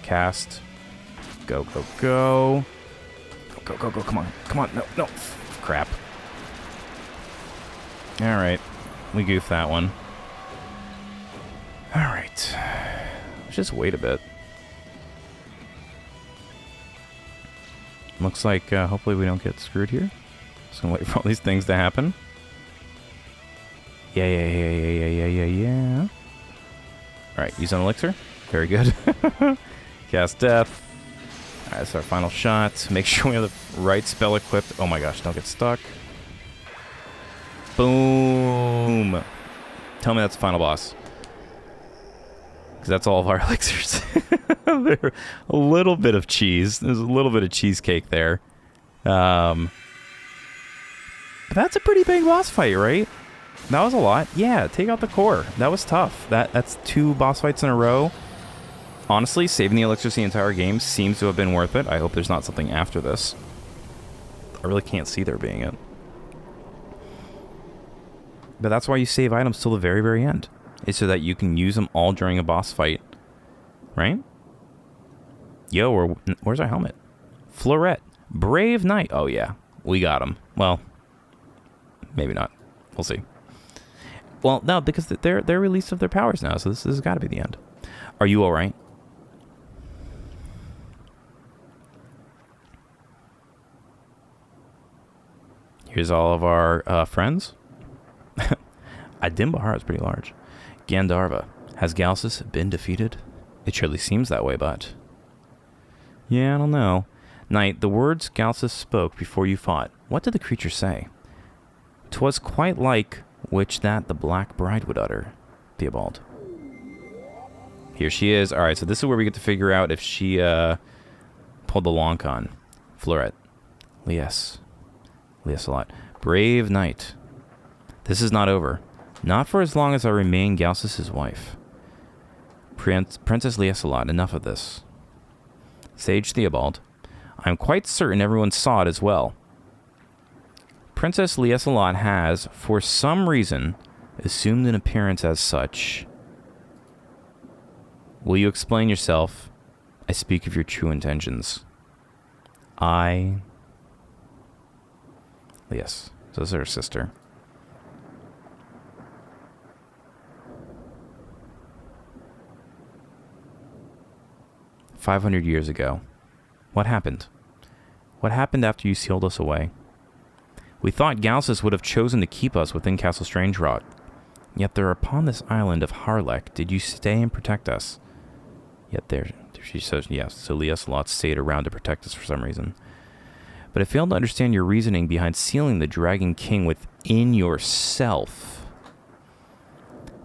Speaker 1: Cast. Go, go, go. Go, go, go. Come on. Come on. No, no. Crap. All right. We goofed that one. All right. Let's just wait a bit. Looks like hopefully we don't get screwed here. Just gonna wait for all these things to happen. Yeah. All right. Use an elixir. Very good. Cast Death. Alright, that's our final shot. Make sure we have the right spell equipped. Oh my gosh, don't get stuck. Boom. Tell me that's the final boss. Because that's all of our elixirs. They're a little bit of cheese. There's a little bit of cheesecake there. But that's a pretty big boss fight, right? That was a lot. Yeah, take out the core. That was tough. That's 2 boss fights in a row. Honestly, saving the elixirs the entire game seems to have been worth it. I hope there's not something after this. I really can't see there being it. But that's why you save items till the very, very end. It's so that you can use them all during a boss fight. Right? Yo, where's our helmet? Floret. Brave Knight. Oh, yeah. We got him. Well, maybe not. We'll see. Well, no, because they're released of their powers now, so this has got to be the end. Are you all right? Here's all of our friends. Adim Bahar is pretty large. Gandharva. Has Galsis been defeated? It surely seems that way, but... Yeah, I don't know. Knight, the words Galsis spoke before you fought, what did the creature say? 'Twas quite like which that the Black Bride would utter. Theobald. Here she is. Alright, so this is where we get to figure out if she pulled the long con. Fleuret. Lies. Lies a lot. Brave knight. This is not over. Not for as long as I remain Galsis' wife. Princess Lieselot, enough of this. Sage Theobald. I am quite certain everyone saw it as well. Princess Lieselot has, for some reason, assumed an appearance as such. Will you explain yourself? I speak of your true intentions. Yes, so this is her sister. "500 years ago. What happened? What happened after you sealed us away? We thought Galsis would have chosen to keep us within Castle Strangerock. Yet there upon this island of Harlech did you stay and protect us. Yet there she says, yes, so Lieselot stayed around to protect us for some reason. But I failed to understand your reasoning behind sealing the Dragon King within yourself.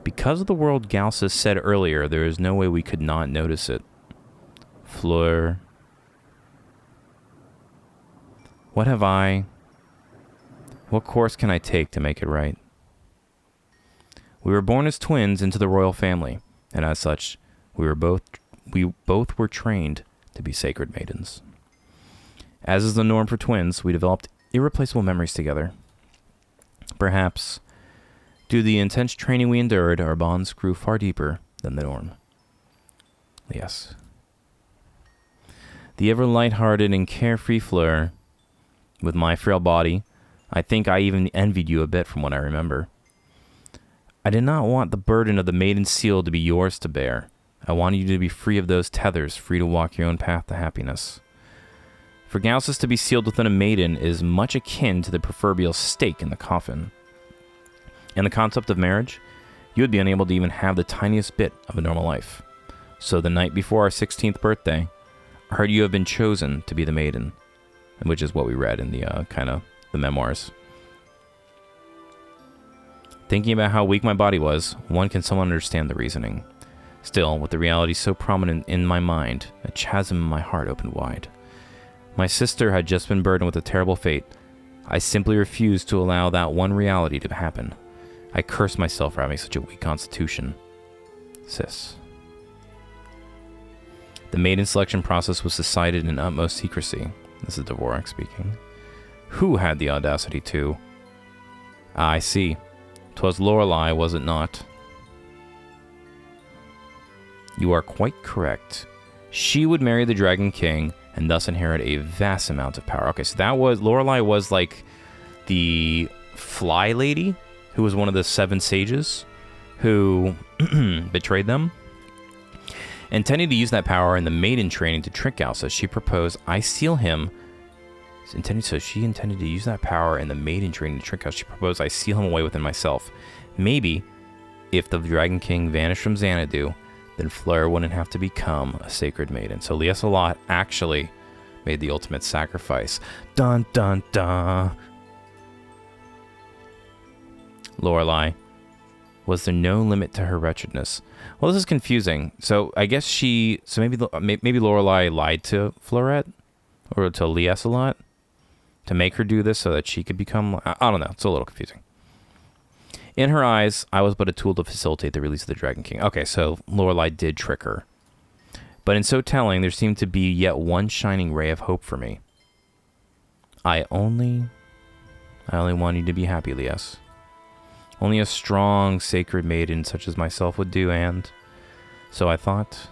Speaker 1: Because of the world Galsis said earlier, there is no way we could not notice it. Fleur. What course can I take to make it right? We were born as twins into the royal family, and as such, we both were trained to be sacred maidens. As is the norm for twins, we developed irreplaceable memories together. Perhaps, due to the intense training we endured, our bonds grew far deeper than the norm. Yes. The ever light-hearted and carefree Fleur, with my frail body, I think I even envied you a bit from what I remember. I did not want the burden of the maiden seal to be yours to bear. I wanted you to be free of those tethers, free to walk your own path to happiness. For Galsis to be sealed within a maiden is much akin to the proverbial stake in the coffin. In the concept of marriage, you would be unable to even have the tiniest bit of a normal life. So the night before our 16th birthday, I heard you have been chosen to be the maiden, which is what we read in the the memoirs. Thinking about how weak my body was, one can somewhat understand the reasoning. Still, with the reality so prominent in my mind, a chasm in my heart opened wide. My sister had just been burdened with a terrible fate. I simply refused to allow that one reality to happen. I cursed myself for having such a weak constitution. Sis. The maiden selection process was decided in utmost secrecy. This is Dvorak speaking. Who had the audacity to? I see. 'Twas Lorelei, was it not? You are quite correct. She would marry the Dragon King and thus inherit a vast amount of power. Okay, so that was... Lorelei was like the fly lady who was one of the 7 sages who betrayed them. Intending to use that power in the maiden training to trick Galsis, she proposed I seal him... So she intended to use that power in the maiden training to trick us. She proposed I seal him away within myself. Maybe, if the Dragon King vanished from Xanadu, then Fleur wouldn't have to become a sacred maiden. So Lieselot actually made the ultimate sacrifice. Dun dun dun. Lorelei. Was there no limit to her wretchedness? Well, this is confusing. So I guess maybe Lorelei lied to Fleuret or to Lieselot to make her do this so that she could become... I don't know. It's a little confusing. In her eyes, I was but a tool to facilitate the release of the Dragon King. Okay, so Lorelei did trick her. But in so telling, there seemed to be yet one shining ray of hope for me. I only want you to be happy, Lies. Only a strong, sacred maiden such as myself would do, and... So I thought...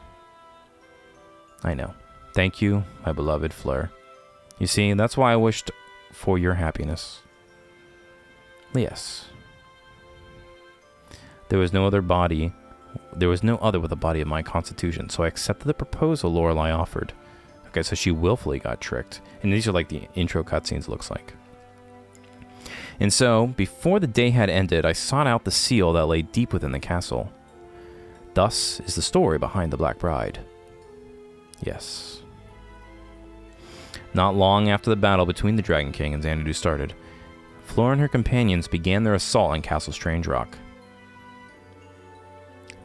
Speaker 1: I know. Thank you, my beloved Fleur. You see, that's why I wished for your happiness. Yes. There was no other with a body of my constitution, so I accepted the proposal Lorelei offered. Okay, so she willfully got tricked. And these are like the intro cutscenes, looks like. And so, before the day had ended, I sought out the seal that lay deep within the castle. Thus is the story behind the Black Bride. Yes. Not long after the battle between the Dragon King and Xanadu started, Flora and her companions began their assault on Castle Strangerock.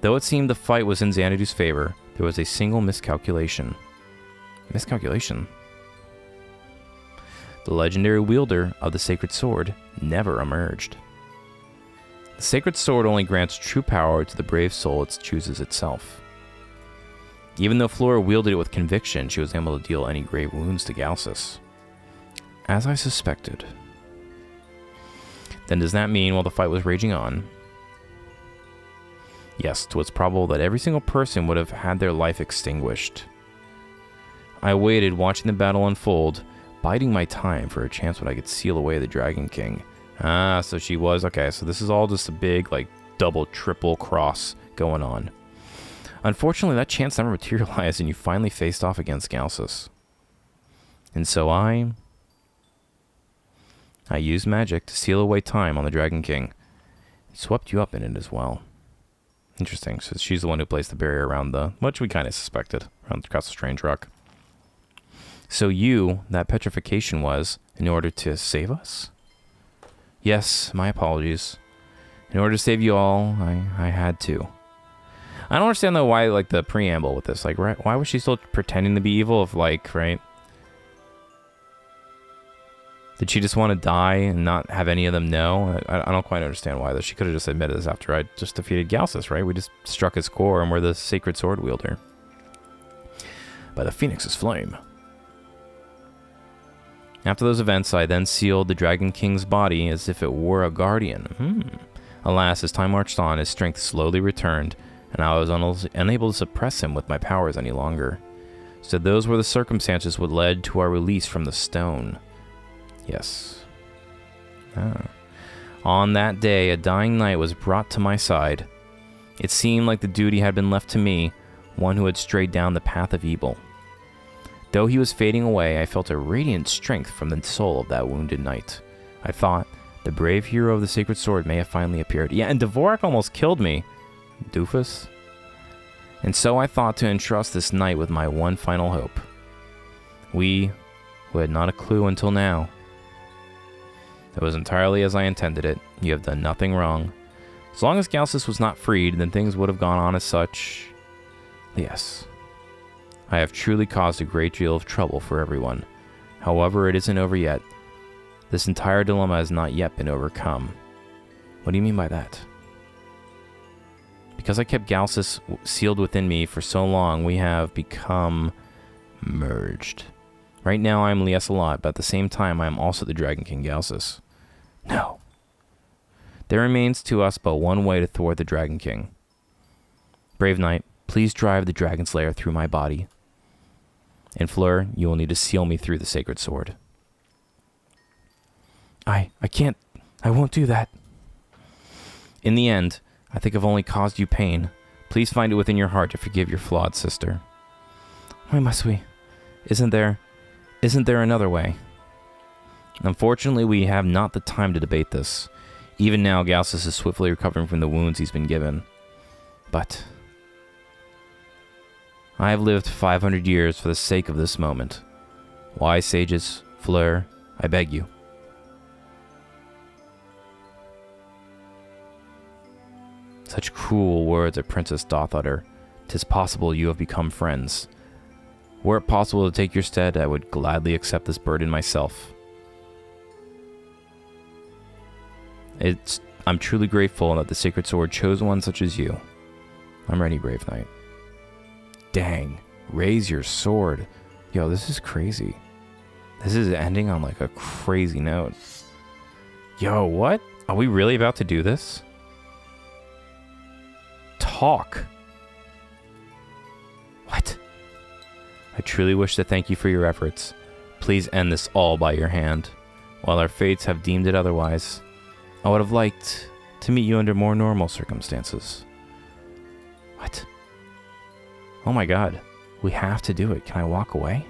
Speaker 1: Though it seemed the fight was in Xanadu's favor, there was a single miscalculation. Miscalculation? The legendary wielder of the sacred sword never emerged. The sacred sword only grants true power to the brave soul it chooses itself. Even though Flora wielded it with conviction, she was able to deal any grave wounds to Galsis. As I suspected. Then does that mean while the fight was raging on, yes, 'twas probable that every single person would have had their life extinguished. I waited, watching the battle unfold, biding my time for a chance when I could seal away the Dragon King. Ah, so she was... Okay, so this is all just a big, like, double, triple cross going on. Unfortunately, that chance never materialized, and you finally faced off against Galsis. And so I used magic to seal away time on the Dragon King. He swept you up in it as well. Interesting. So she's the one who placed the barrier around the... Which we kind of suspected, around the Castle Strangerock. So you, that petrification was, in order to save us? Yes, my apologies. In order to save you all, I had to. I don't understand, though, why, like, the preamble with this. Like, right, why was she still pretending to be evil if, like, right? Did she just want to die and not have any of them know? I don't quite understand why, though. She could have just admitted this after I just defeated Galsis, right? We just struck his core, and we're the sacred sword wielder. By the Phoenix's flame. After those events, I then sealed the Dragon King's body as if it were a guardian. Alas, as time marched on, his strength slowly returned, and I was unable to suppress him with my powers any longer. So those were the circumstances which led to our release from the stone. Yes. On that day, a dying knight was brought to my side. It seemed like the duty had been left to me, one who had strayed down the path of evil. Though he was fading away, I felt a radiant strength from the soul of that wounded knight. I thought, the brave hero of the sacred sword may have finally appeared. Yeah, and Dvorak almost killed me. Doofus. And so I thought to entrust this knight with my one final hope. We, who had not a clue until now. It was entirely as I intended it. You have done nothing wrong. As long as Galsis was not freed, then things would have gone on as such. Yes. I have truly caused a great deal of trouble for everyone. However, it isn't over yet. This entire dilemma has not yet been overcome. What do you mean by that? Because I kept Galsis sealed within me for so long, we have become merged. Right now I am Lieselot, but at the same time I am also the Dragon King Galsis. No. There remains to us but one way to thwart the Dragon King. Brave Knight, please drive the Dragon Slayer through my body. And Fleur, you will need to seal me through the sacred sword. I can't. I won't do that. In the end, I think I've only caused you pain. Please find it within your heart to forgive your flawed sister. Why must we? Isn't there another way? Unfortunately, we have not the time to debate this. Even now, Galsis is swiftly recovering from the wounds he's been given. But I have lived 500 years for the sake of this moment. Wise sages, Fleur, I beg you. Such cruel words a princess doth utter. 'Tis possible you have become friends. Were it possible to take your stead, I would gladly accept this burden myself. I'm truly grateful that the sacred sword chose one such as you. I'm ready, brave knight. Dang, raise your sword. Yo, this is crazy. This is ending on like a crazy note. Yo, what? Are we really about to do this? Talk. What? I truly wish to thank you for your efforts. Please end this all by your hand. While our fates have deemed it otherwise, I would have liked to meet you under more normal circumstances. What? Oh my god. We have to do it. Can I walk away?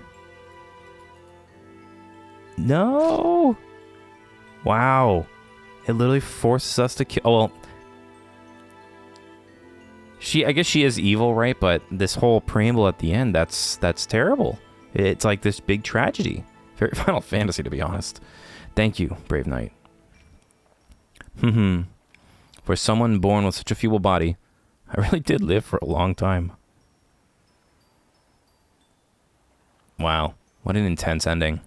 Speaker 1: No! Wow. It literally forces us to kill... Oh, well... I guess she is evil, right? But this whole preamble at the end, that's terrible. It's like this big tragedy. Very Final Fantasy, to be honest. Thank you, brave knight. For someone born with such a feeble body, I really did live for a long time. Wow, what an intense ending.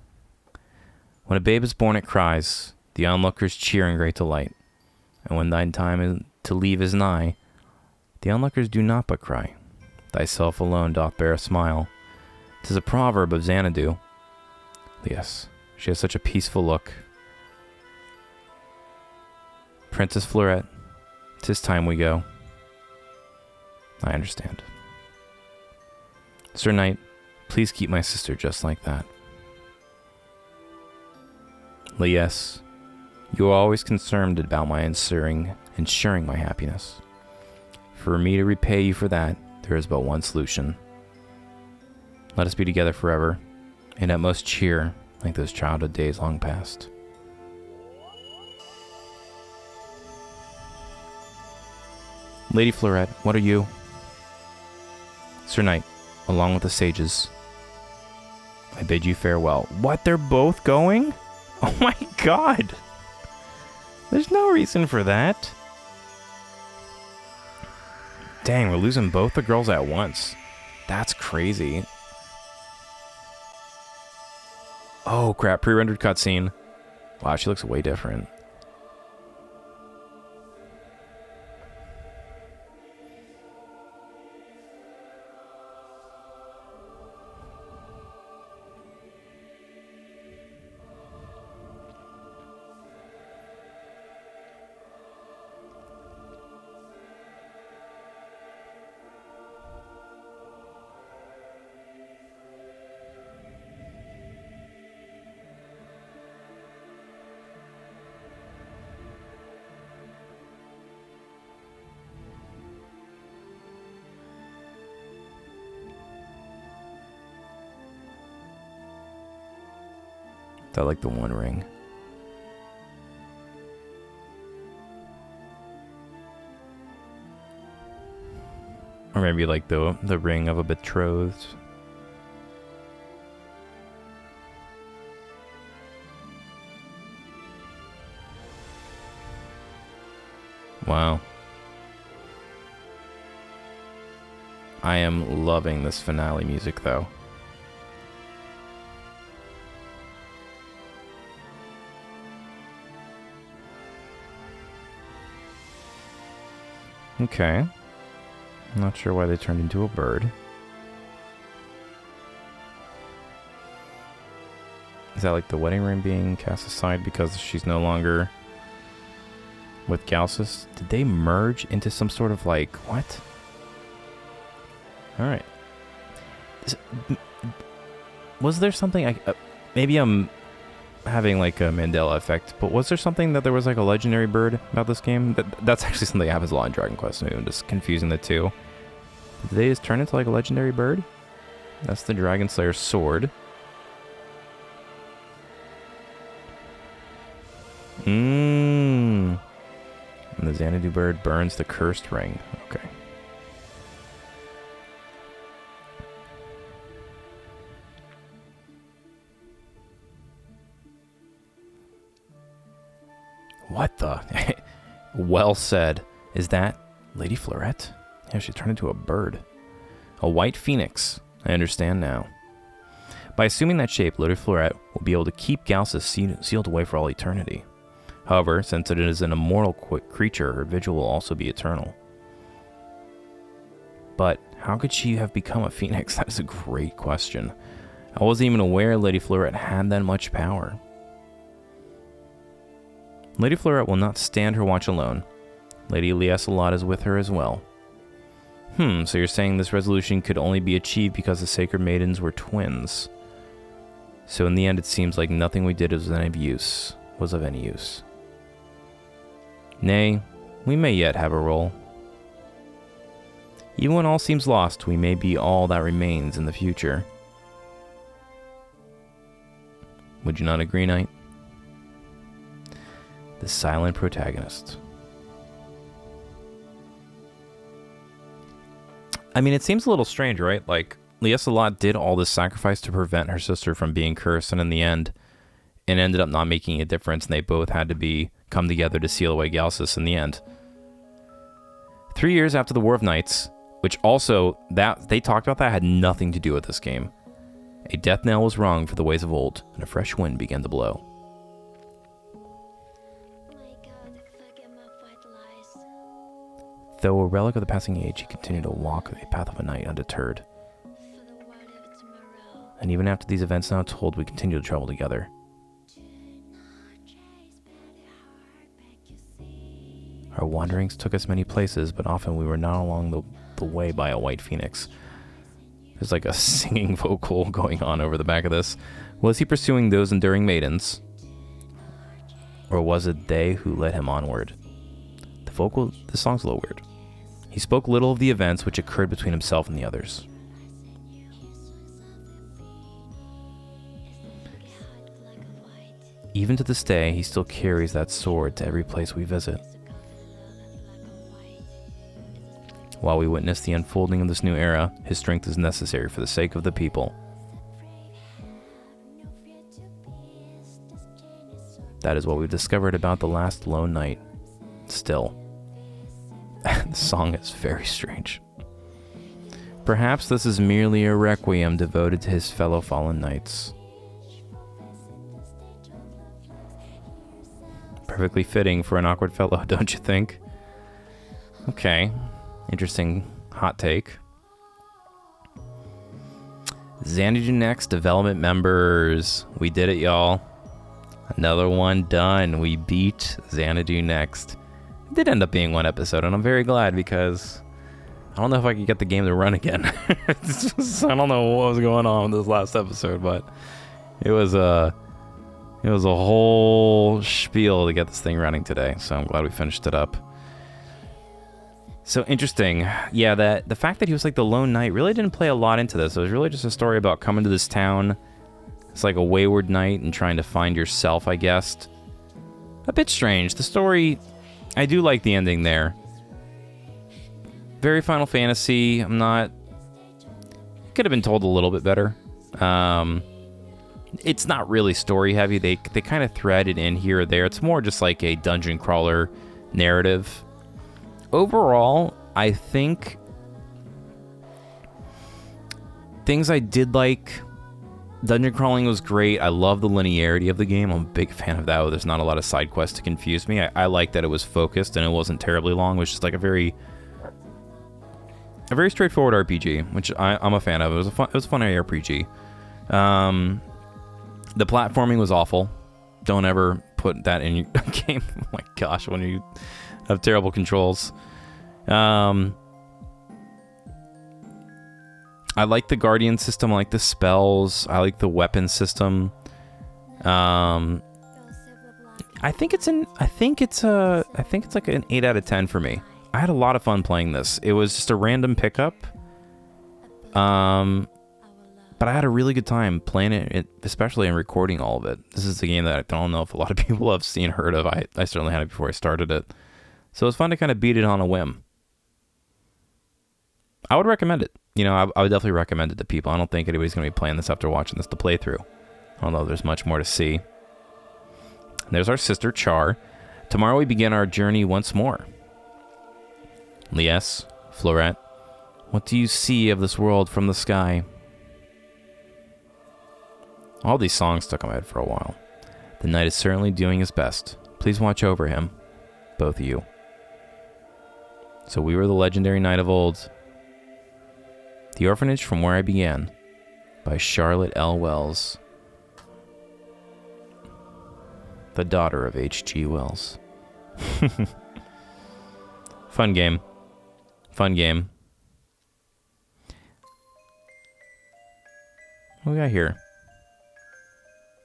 Speaker 1: When a babe is born, it cries. The onlookers cheer in great delight. And when thine time to leave is nigh, the onlookers do not but cry. Thyself alone doth bear a smile. 'Tis a proverb of Xanadu. Yes, she has such a peaceful look. Princess Fleurette, 'tis time we go. I understand. Sir Knight, please keep my sister just like that. Yes, you are always concerned about my ensuring my happiness. For me to repay you for that, there is but one solution. Let us be together forever, and at most cheer like those childhood days long past. Lady Fleurette, what are you? Sir Knight, along with the sages, I bid you farewell. What? They're both going? Oh my god! There's no reason for that. Dang, we're losing both the girls at once. That's crazy. Oh crap, pre-rendered cutscene. Wow, she looks way different. I like the one ring. Or maybe like the ring of a betrothed. Wow. I am loving this finale music though. Okay. I'm not sure why they turned into a bird. Is that like the wedding ring being cast aside because she's no longer with Galsis? Did they merge into some sort of like, what? Alright. Was there something, maybe I'm having like a Mandela effect, but was there something that there was like a legendary bird about this game? That's actually something that happens a lot in Dragon Quest. Maybe I'm just confusing the two. Did they just turn into like a legendary bird? That's the Dragon Slayer's sword. And the Xanadu bird burns the cursed ring. Okay. What the? Well said. Is that Lady Fleurette? Yeah, she turned into a bird. A white phoenix. I understand now. By assuming that shape, Lady Fleurette will be able to keep Galsis sealed away for all eternity. However, since it is an immortal creature, her vigil will also be eternal. But how could she have become a phoenix? That is a great question. I wasn't even aware Lady Fleurette had that much power. Lady Fleurette will not stand her watch alone. Lady Lieselot is with her as well. So you're saying this resolution could only be achieved because the Sacred Maidens were twins. So in the end, it seems like nothing we did was of any use. Nay, we may yet have a role. Even when all seems lost, we may be all that remains in the future. Would you not agree, Knight? The silent protagonist. I mean, it seems a little strange, right? Like, Lieselot did all this sacrifice to prevent her sister from being cursed, and in the end, it ended up not making a difference, and they both had to come together to seal away Galsis in the end. 3 years after the War of Knights, which also, that they talked about that, had nothing to do with this game. A death knell was rung for the ways of old, and a fresh wind began to blow. Though a relic of the passing age, he continued to walk the path of a knight undeterred. And even after these events now told, we continue to travel together. Our wanderings took us many places, but often we were not along the way by a white phoenix. There's like a singing vocal going on over the back of this. Was he pursuing those enduring maidens? Or was it they who led him onward? The song's a little weird. He spoke little of the events which occurred between himself and the others. Even to this day, he still carries that sword to every place we visit. While we witness the unfolding of this new era, his strength is necessary for the sake of the people. That is what we've discovered about the last lone knight. Still, the song is very strange. Perhaps this is merely a requiem devoted to his fellow fallen knights. Perfectly fitting for an awkward fellow, don't you think? Okay. Interesting hot take. Xanadu Next development members. We did it, y'all. Another one done. We beat Xanadu Next. It did end up being one episode, and I'm very glad because I don't know if I could get the game to run again. I don't know what was going on with this last episode, but it was a whole spiel to get this thing running today, so I'm glad we finished it up. So interesting. Yeah, the fact that he was like the lone knight really didn't play a lot into this. It was really just a story about coming to this town. It's like a wayward knight and trying to find yourself, I guess. A bit strange. The story, I do like the ending there. Very Final Fantasy. It could have been told a little bit better. It's not really story heavy. They kind of thread it in here or there. It's more just like a dungeon crawler narrative. Overall, I think things I did like. Dungeon crawling was great. I love the linearity of the game. I'm a big fan of that. There's not a lot of side quests to confuse me. I like that it was focused and it wasn't terribly long. It was just like a very straightforward RPG, which I'm a fan of. It was a fun RPG. The platforming was awful. Don't ever put that in your game. Oh my gosh, when you have terrible controls. I like the guardian system. I like the spells. I like the weapon system. I think it's like an 8 out of 10 for me. I had a lot of fun playing this. It was just a random pickup. But I had a really good time playing it, especially in recording all of it. This is a game that I don't know if a lot of people have heard of. I certainly had it before I started it. So it was fun to kind of beat it on a whim. I would recommend it. I would definitely recommend it to people. I don't think anybody's going to be playing this after watching this to play through. Although there's much more to see. And there's our sister, Char. Tomorrow we begin our journey once more. Lies, Florette, what do you see of this world from the sky? All these songs stuck in my head for a while. The knight is certainly doing his best. Please watch over him, both of you. So we were the legendary knight of old. The Orphanage from Where I Began, by Charlotte L. Wells, the daughter of H.G. Wells. Fun game. Fun game. What we got here?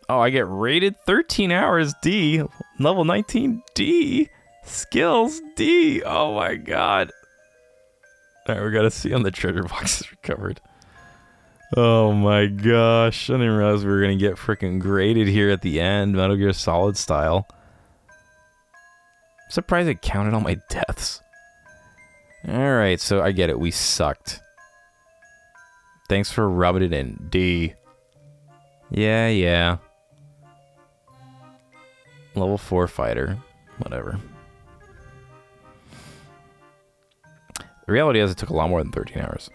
Speaker 1: Oh, I get rated 13 hours D. Level 19 D. Skills D. Oh my god. Alright, we gotta see on the treasure boxes recovered. Oh my gosh. I didn't realize we were gonna get freaking graded here at the end. Metal Gear Solid style. I'm surprised it counted all my deaths. Alright, so I get it. We sucked. Thanks for rubbing it in, D. Yeah, yeah. Level 4 fighter. Whatever. The reality is it took a lot more than 13 hours.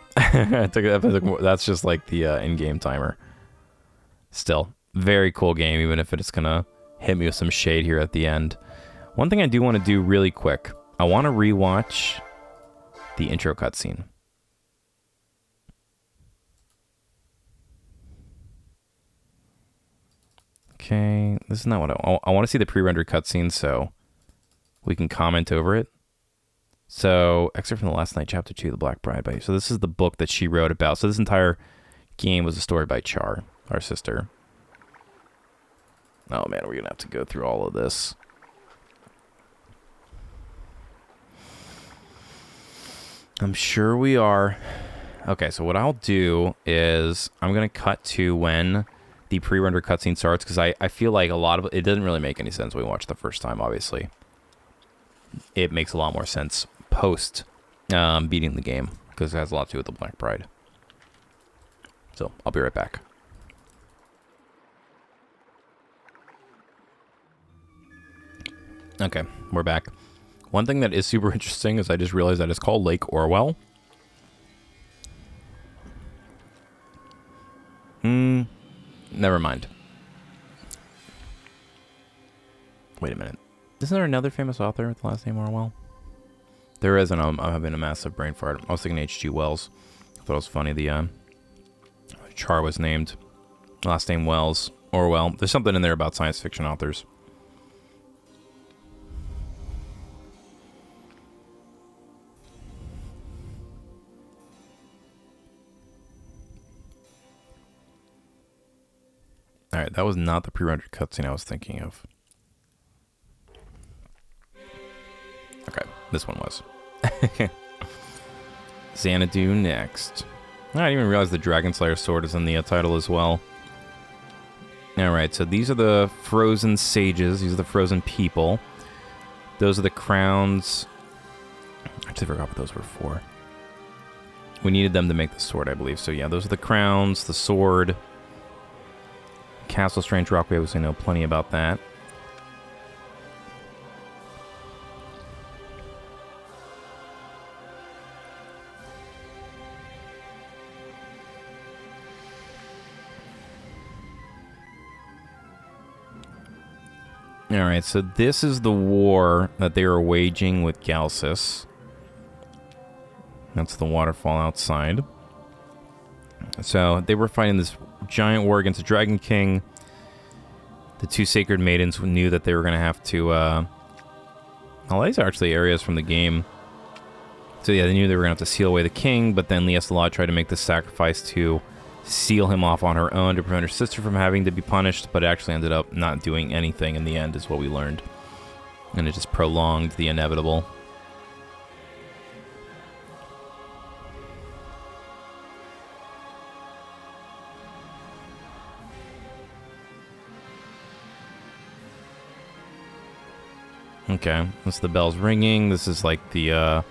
Speaker 1: That's just like the in-game timer. Still, very cool game, even if it's going to hit me with some shade here at the end. One thing I do want to do really quick. I want to rewatch the intro cutscene. Okay, this is not what I want to see the pre-rendered cutscene so we can comment over it. So, excerpt from the last night, chapter 2, The Black Bride. So this is the book that she wrote about. So this entire game was a story by Char, our sister. Oh man, we're going to have to go through all of this. I'm sure we are. Okay, so what I'll do is I'm going to cut to when the pre-rendered cutscene starts, because I feel like a lot of it doesn't really make any sense when we watch it the first time, obviously. It makes a lot more sense post beating the game, because it has a lot to do with the Black Bride. So, I'll be right back. Okay, we're back. One thing that is super interesting is I just realized that it's called Lake Orwell. Never mind. Wait a minute. Isn't there another famous author with the last name Orwell? There is, and I'm having a massive brain fart. I was thinking H.G. Wells. I thought it was funny. The Char was named. Last name Wells. Orwell. There's something in there about science fiction authors. Alright, that was not the pre-rendered cutscene I was thinking of. Okay, this one was. Xanadu Next. I didn't even realize the Dragon Slayer sword is in the title as well. Alright, so these are the frozen sages. These are the frozen people. Those are the crowns. I actually forgot what those were for. We needed them to make the sword, I believe. So yeah, those are the crowns, the sword. Castle Strangerock, we obviously know plenty about that. Alright, so this is the war that they were waging with Galsis. That's the waterfall outside. So they were fighting this giant war against the Dragon King. The two Sacred Maidens knew that they were going to have to... Well, these are actually areas from the game. So yeah, they knew they were going to have to seal away the king, but then Lieselot tried to make this sacrifice to seal him off on her own to prevent her sister from having to be punished, but it actually ended up not doing anything in the end, is what we learned. And it just prolonged the inevitable. Okay, that's the bells ringing. This is like the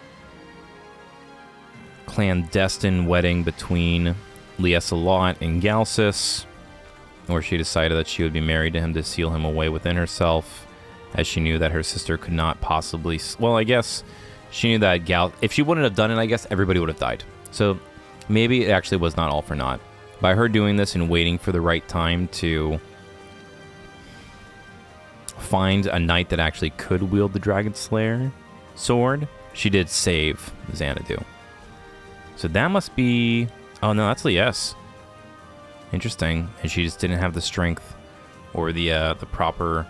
Speaker 1: clandestine wedding between Lieselot and Galsis, where she decided that she would be married to him to seal him away within herself, as she knew that her sister could not possibly... Well, I guess she knew that if she wouldn't have done it, I guess everybody would have died. So maybe it actually was not all for naught. By her doing this and waiting for the right time to find a knight that actually could wield the Dragon Slayer sword, she did save Xanadu. So that must be... Oh no, that's Lies. Interesting. And she just didn't have the strength or the proper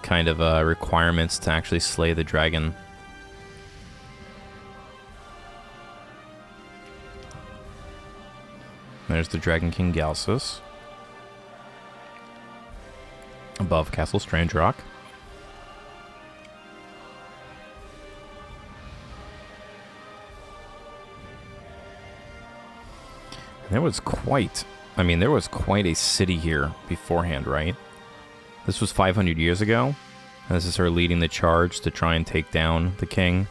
Speaker 1: kind of requirements to actually slay the dragon. There's the Dragon King Galsis. Above Castle Strangerock. There was quite a city here beforehand, right? This was 500 years ago. And this is her leading the charge to try and take down the king.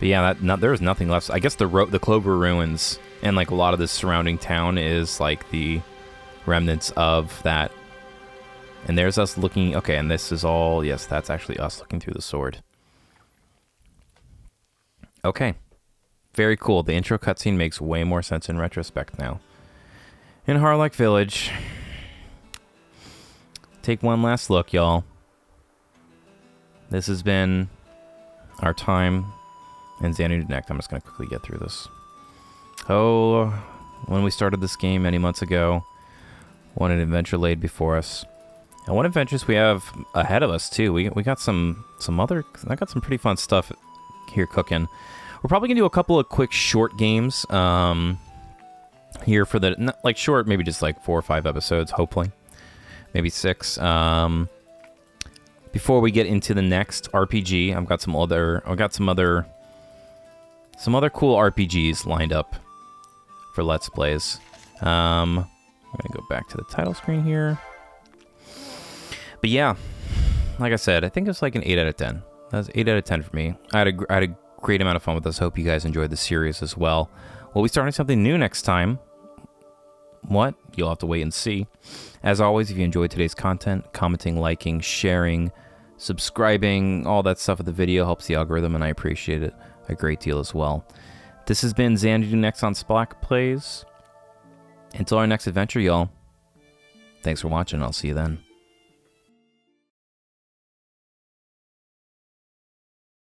Speaker 1: But yeah, there was nothing left. I guess the Clover Ruins And like a lot of the surrounding town is like the remnants of that. And there's us looking. Okay, and this is all. Yes, that's actually us looking through the sword. Okay. Very cool. The intro cutscene makes way more sense in retrospect now. In Harlock Village. Take one last look, y'all. This has been our time in Xanadu Next. I'm just going to quickly get through this. Oh, when we started this game many months ago, what an adventure laid before us. And what adventures we have ahead of us, too. We got some other... I got some pretty fun stuff here cooking. We're probably going to do a couple of quick short games here for the... Not like short, maybe just like 4 or 5 episodes, hopefully. Maybe 6. Before we get into the next RPG, I've got some other cool RPGs lined up for Let's Plays. I'm gonna go back to the title screen here. But yeah, like I said, I think it's like an 8 out of 10. That's 8 out of 10 for me. I had a great amount of fun with this. Hope you guys enjoyed the series as well. We'll be starting something new next time. What? You'll have to wait and see. As always, if you enjoyed today's content, commenting, liking, sharing, subscribing, all that stuff with the video helps the algorithm, and I appreciate it a great deal as well. This has been Xanadu Next on Splack Plays. Until our next adventure, y'all. Thanks for watching. I'll see you then.